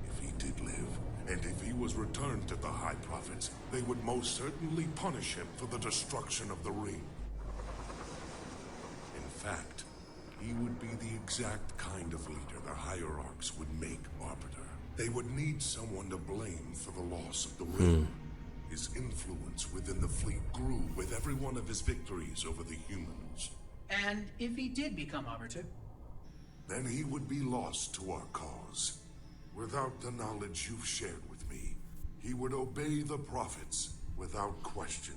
If he did live, and if he was returned to the High Prophets, they would most certainly punish him for the destruction of the ring. In fact, he would be the exact kind of leader the Hierarchs would make arbiter. They would need someone to blame for the loss of the ring. His influence within the fleet grew with every one of his victories over the humans. And if he did become arbiter? Then he would be lost to our cause. Without the knowledge you've shared with me, he would obey the Prophets without question.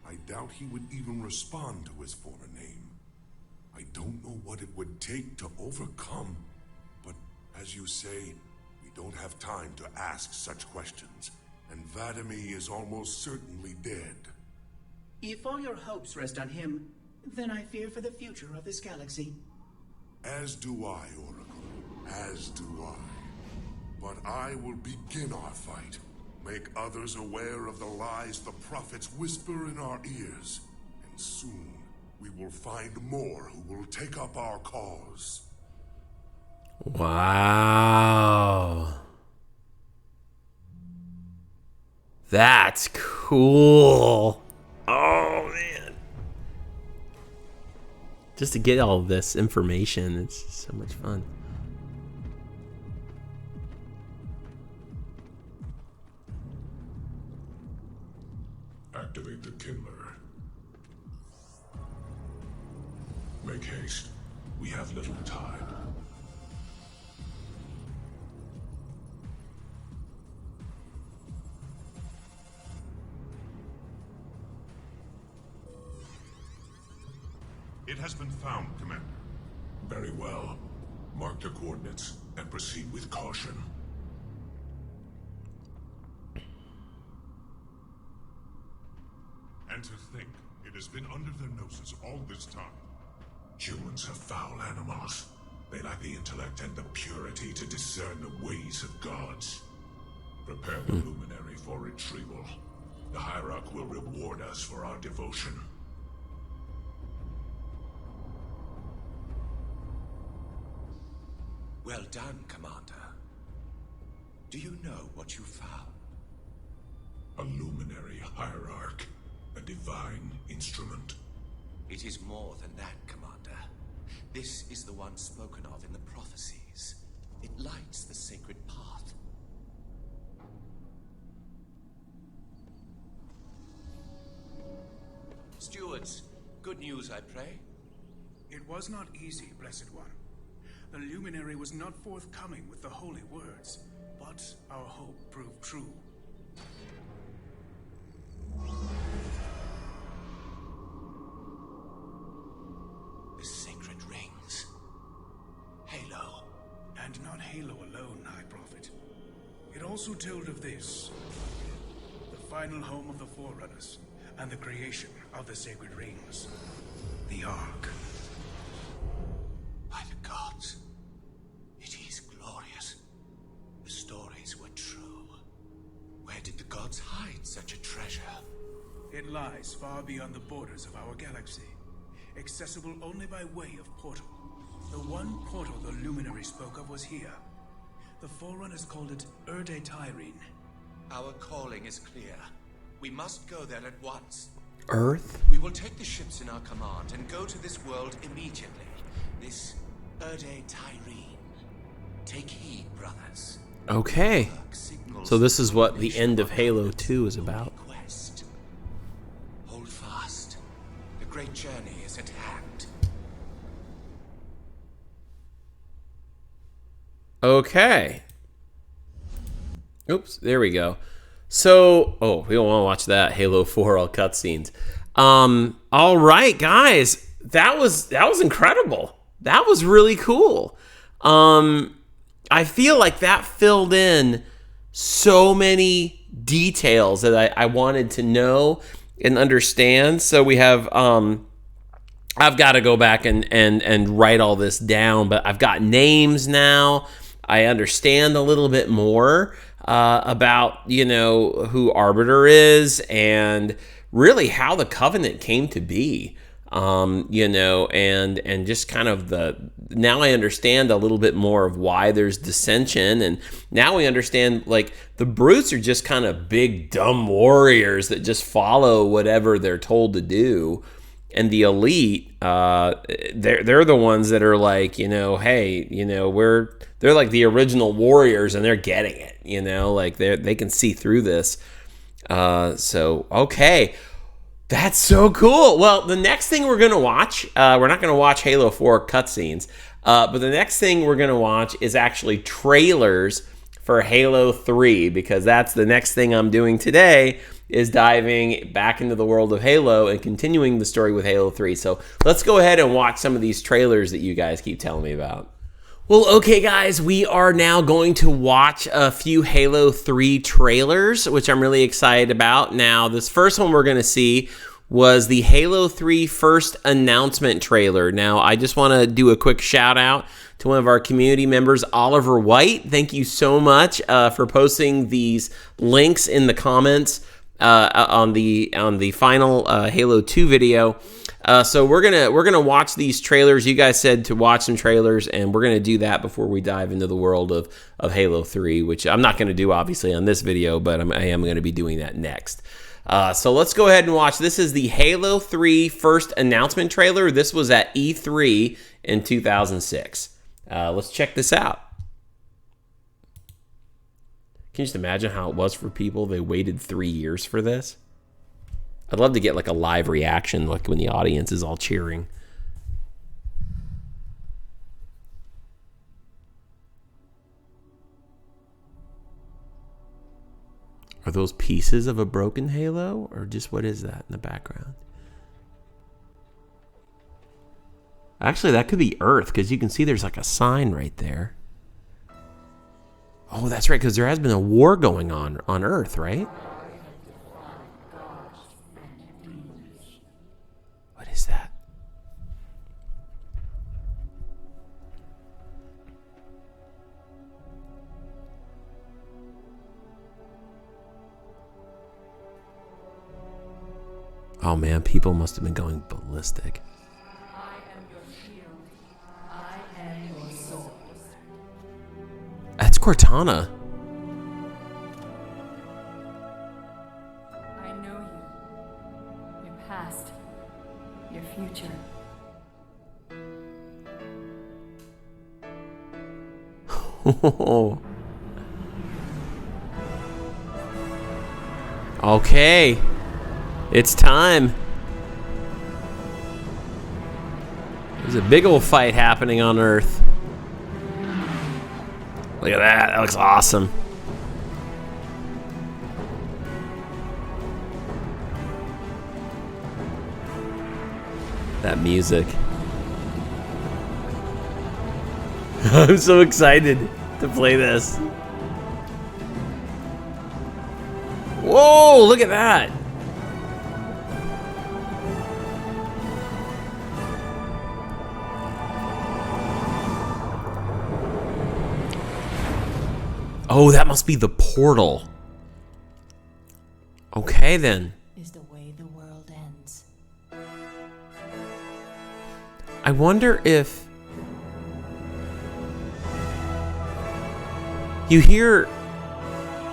I doubt he would even respond to his former name. I don't know what it would take to overcome, but as you say, we don't have time to ask such questions, and Vadami is almost certainly dead. If all your hopes rest on him, then I fear for the future of this galaxy. As do I, Oracle. As do I. But I will begin our fight. Make others aware of the lies the Prophets whisper in our ears. And soon, we will find more who will take up our cause. Wow. That's cool. Oh, man. Just to get all this information, it's so much fun. Activate the Kindler. Make haste. We have little time. It has been found, Commander. Very well. Mark the coordinates and proceed with caution. And to think, it has been under their noses all this time. Humans are foul animals. They lack the intellect and the purity to discern the ways of gods. Prepare the luminary for retrieval. The Hierarch will reward us for our devotion. Well done, Commander. Do you know what you found? A luminary hierarch. A divine instrument. It is more than that, Commander. This is the one spoken of in the prophecies. It lights the sacred path. Stewards, good news, I pray. It was not easy, Blessed One. The luminary was not forthcoming with the holy words, but our hope proved true. The sacred rings. Halo. Halo alone, High Prophet. It also told of this, the final home of the Forerunners, and the creation of the Sacred Rings, the Ark. By the gods, it is glorious. The stories were true. Where did the gods hide such a treasure? It lies far beyond the borders of our galaxy, accessible only by way of portal. The one portal the Luminary spoke of was here. The Forerunners called it Erde Tyrene. Our calling is clear. We must go there at once. Earth? We will take the ships in our command and go to this world immediately. This Erde Tyrene. Take heed, brothers. Okay. So this is what the end of Halo 2 is about. Hold fast. The great journey is at hand. Okay. Oops, there we go. So, oh, we don't want to watch that. Halo 4 all cutscenes. All right, guys. That was incredible. That was really cool. I feel like that filled in so many details that I wanted to know and understand. So we have I've got to go back and write all this down, but I've got names now. I understand a little bit more about, you know, who Arbiter is and really how the Covenant came to be. You know, and just kind of now I understand a little bit more of why there's dissension, and now we understand, like, the brutes are just kind of big dumb warriors that just follow whatever they're told to do, and the elite, they're the ones that are like, you know, hey, you know, they're like the original warriors, and they're getting it, you know, like they can see through this. So okay. That's so cool. Well, the next thing we're going to watch, we're not going to watch Halo 4 cutscenes, but the next thing we're going to watch is actually trailers for Halo 3, because that's the next thing I'm doing today, is diving back into the world of Halo and continuing the story with Halo 3. So let's go ahead and watch some of these trailers that you guys keep telling me about. Well, okay, guys, we are now going to watch a few Halo 3 trailers, which I'm really excited about. Now, this first one we're going to see was the Halo 3 first announcement trailer. Now, I just want to do a quick shout out to one of our community members, Oliver White. Thank you so much for posting these links in the comments on the final Halo 2 video. So we're gonna watch these trailers. You guys said to watch some trailers, and we're gonna do that before we dive into the world of Halo 3, which I'm not gonna do obviously on this video, but I am gonna be doing that next. So let's go ahead and watch. This is the Halo 3 first announcement trailer. This was at E3 in 2006. Let's check this out. Can you just imagine how it was for people? They waited 3 years for this. I'd love to get like a live reaction, like when the audience is all cheering. Are those pieces of a broken Halo, or just what is that in the background? Actually, that could be Earth, because you can see there's like a sign right there. Oh, that's right, because there has been a war going on Earth, right? What is that? Oh man, people must have been going ballistic. I am your shield. I am your sword. That's Cortana. I know you. Your past. Your future. Okay. It's time. There's a big old fight happening on Earth. Look at that. That looks awesome. That music. I'm so excited. to play this. Whoa, look at that. Oh, that must be the portal. Okay, then. Is the way the world ends. I wonder if you hear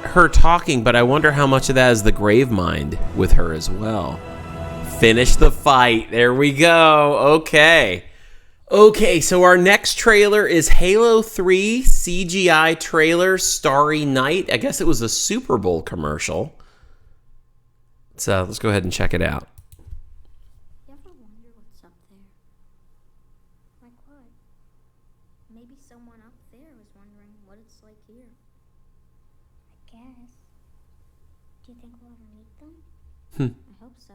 her talking, but I wonder how much of that is the grave mind with her as well. Finish the fight. There we go. Okay. Okay, so our next trailer is Halo 3 CGI trailer, Starry Night. I guess it was a Super Bowl commercial. So let's go ahead and check it out. You ever wonder what's up there? Like what? Maybe someone up there is wondering what it's like here. I guess. Do you think we'll ever meet them? I hope so.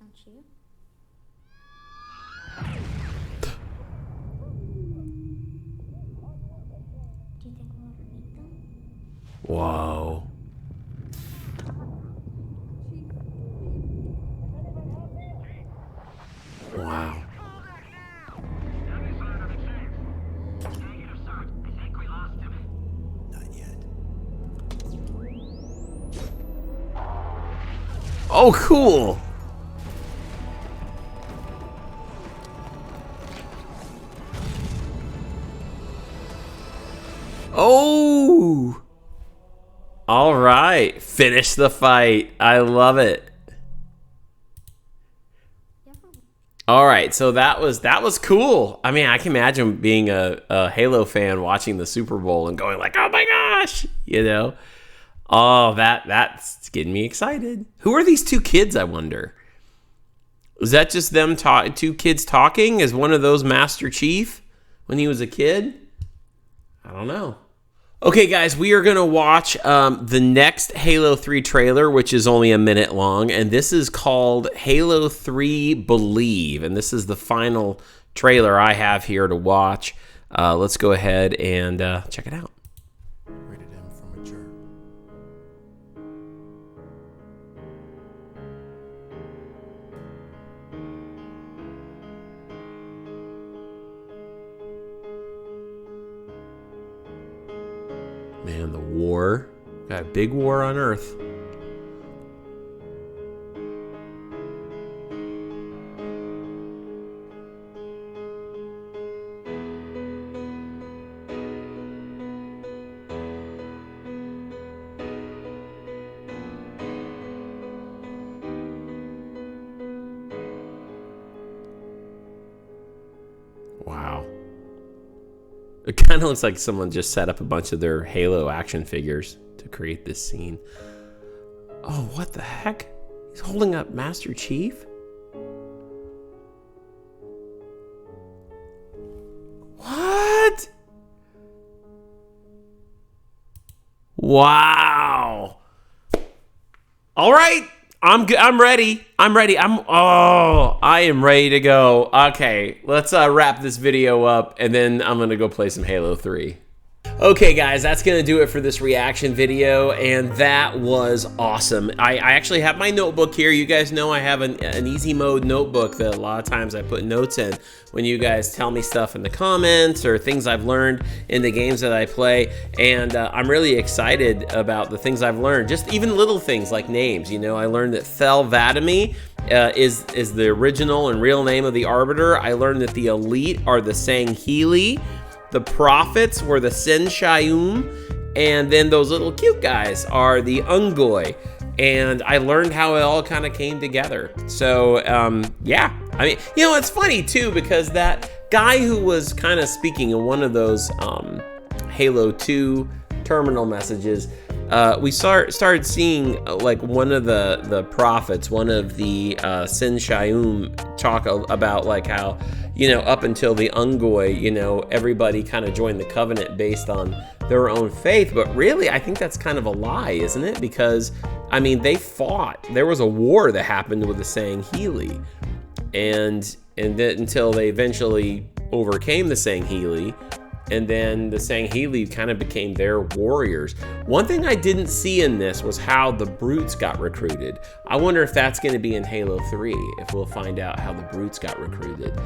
Don't you? Do you think we'll ever meet them? Whoa. Wow. Not yet. Oh, cool. Oh. All right. Finish the fight. I love it. All right, so that was cool. I mean, I can imagine being a Halo fan watching the Super Bowl and going like, "Oh my gosh," you know. Oh, that's getting me excited. Who are these two kids, I wonder? Was that just them two kids talking? Is one of those Master Chief when he was a kid? I don't know. Okay, guys, we are going to watch the next Halo 3 trailer, which is only a minute long, and this is called Halo 3 Believe, and this is the final trailer I have here to watch. Let's go ahead and check it out. Rated M for mature. Man, the war. Got a big war on Earth. Wow. It kind of looks like someone just set up a bunch of their Halo action figures to create this scene. Oh, what the heck? He's holding up Master Chief? What? Wow. All right. I'm ready. I am ready to go. Okay, let's wrap this video up, and then I'm gonna go play some Halo 3. Okay, guys, that's gonna do it for this reaction video, and that was awesome. I actually have my notebook here. You guys know I have an easy mode notebook that a lot of times I put notes in when you guys tell me stuff in the comments or things I've learned in the games that I play, and I'm really excited about the things I've learned. Just even little things like names. You know, I learned that Thel Vadami is the original and real name of the Arbiter. I learned that the Elite are the Sangheili. The Prophets were the Senshayum, and then those little cute guys are the Ungoi. And I learned how it all kind of came together. So, yeah. I mean, you know, it's funny, too, because that guy who was kind of speaking in one of those Halo 2 terminal messages, we started seeing, like, one of the prophets, one of the Senshayum talk about, like, how, you know, up until the Ungoi, you know, everybody kind of joined the Covenant based on their own faith. But really, I think that's kind of a lie, isn't it? Because, I mean, they fought. There was a war that happened with the Sangheili. And then until they eventually overcame the Sangheili, and then the Sangheili kind of became their warriors. One thing I didn't see in this was how the Brutes got recruited. I wonder if that's going to be in Halo 3, if we'll find out how the Brutes got recruited.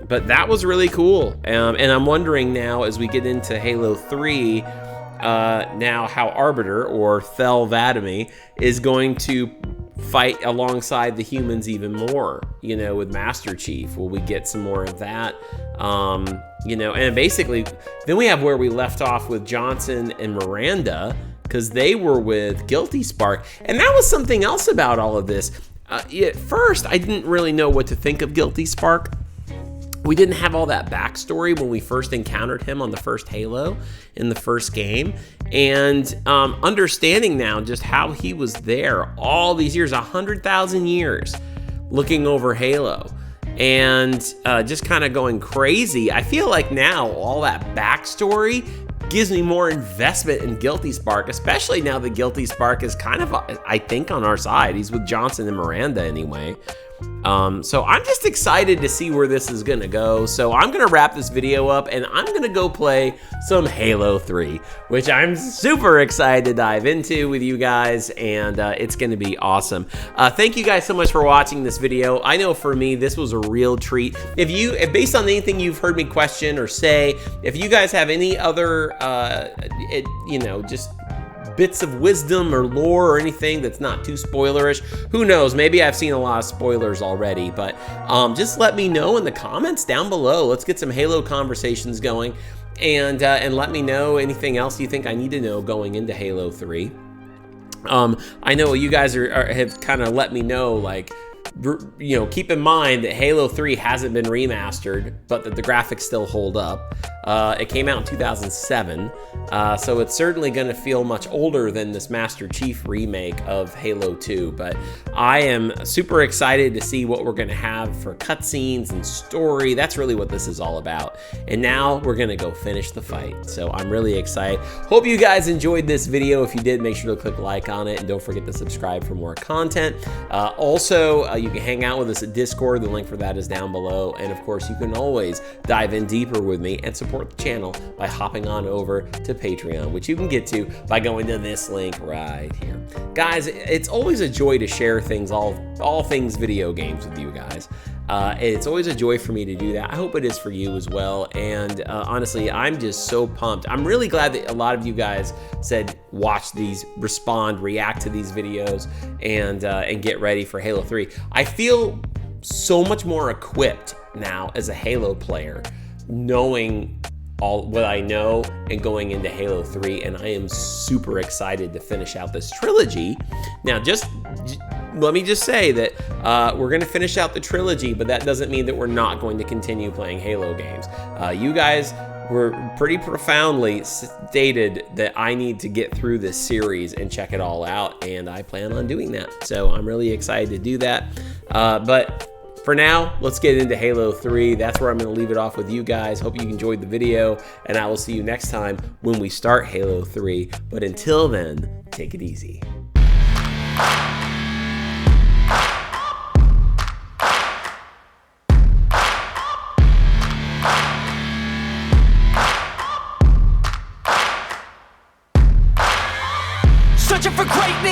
But that was really cool, and I'm wondering now as we get into Halo 3, now how Arbiter, or Thel 'Vadamee, is going to fight alongside the humans even more, you know, with Master Chief. Will we get some more of that? You know, and basically, then we have where we left off with Johnson and Miranda, because they were with Guilty Spark. And that was something else about all of this. At first, I didn't really know what to think of Guilty Spark. We didn't have all that backstory when we first encountered him on the first Halo in the first game. And understanding now just how he was there all these years, 100,000 years, looking over Halo. And just kind of going crazy. I feel like now all that backstory gives me more investment in Guilty Spark, especially now that Guilty Spark is kind of, I think, on our side. He's with Johnson and Miranda anyway. So I'm just excited to see where this is gonna go. So I'm gonna wrap this video up and I'm gonna go play some Halo 3, which I'm super excited to dive into with you guys, and it's gonna be awesome. Thank you guys so much for watching this video. I know for me, this was a real treat. If based on anything you've heard me question or say, if you guys have any other, you know, just bits of wisdom or lore or anything that's not too spoilerish, who knows, maybe I've seen a lot of spoilers already, but just let me know in the comments down below. Let's get some Halo conversations going, and let me know anything else you think I need to know going into Halo 3. I know you guys have kind of let me know, like, you know, keep in mind that Halo 3 hasn't been remastered, but that the graphics still hold up. It came out in 2007, so it's certainly going to feel much older than this Master Chief remake of Halo 2, but I am super excited to see what we're going to have for cutscenes and story. That's really what this is all about. And now we're going to go finish the fight, so I'm really excited. Hope you guys enjoyed this video. If you did, make sure to click like on it, and don't forget to subscribe for more content. Also, you can hang out with us at Discord. The link for that is down below. And of course, you can always dive in deeper with me and support the channel by hopping on over to Patreon, which you can get to by going to this link right here. Guys, it's always a joy to share things, all things video games with you guys. It's always a joy for me to do that. I hope it is for you as well. And honestly, I'm just so pumped. I'm really glad that a lot of you guys said watch these, respond, react to these videos, and get ready for Halo 3. I feel so much more equipped now as a Halo player, knowing all what I know and going into Halo 3, and I am super excited to finish out this trilogy. Now, let me just say that we're going to finish out the trilogy, but that doesn't mean that we're not going to continue playing Halo games. You guys were pretty profoundly stated that I need to get through this series and check it all out, and I plan on doing that. So I'm really excited to do that. But for now, let's get into Halo 3. That's where I'm going to leave it off with you guys. Hope you enjoyed the video, and I will see you next time when we start Halo 3. But until then, take it easy. Searching for greatness.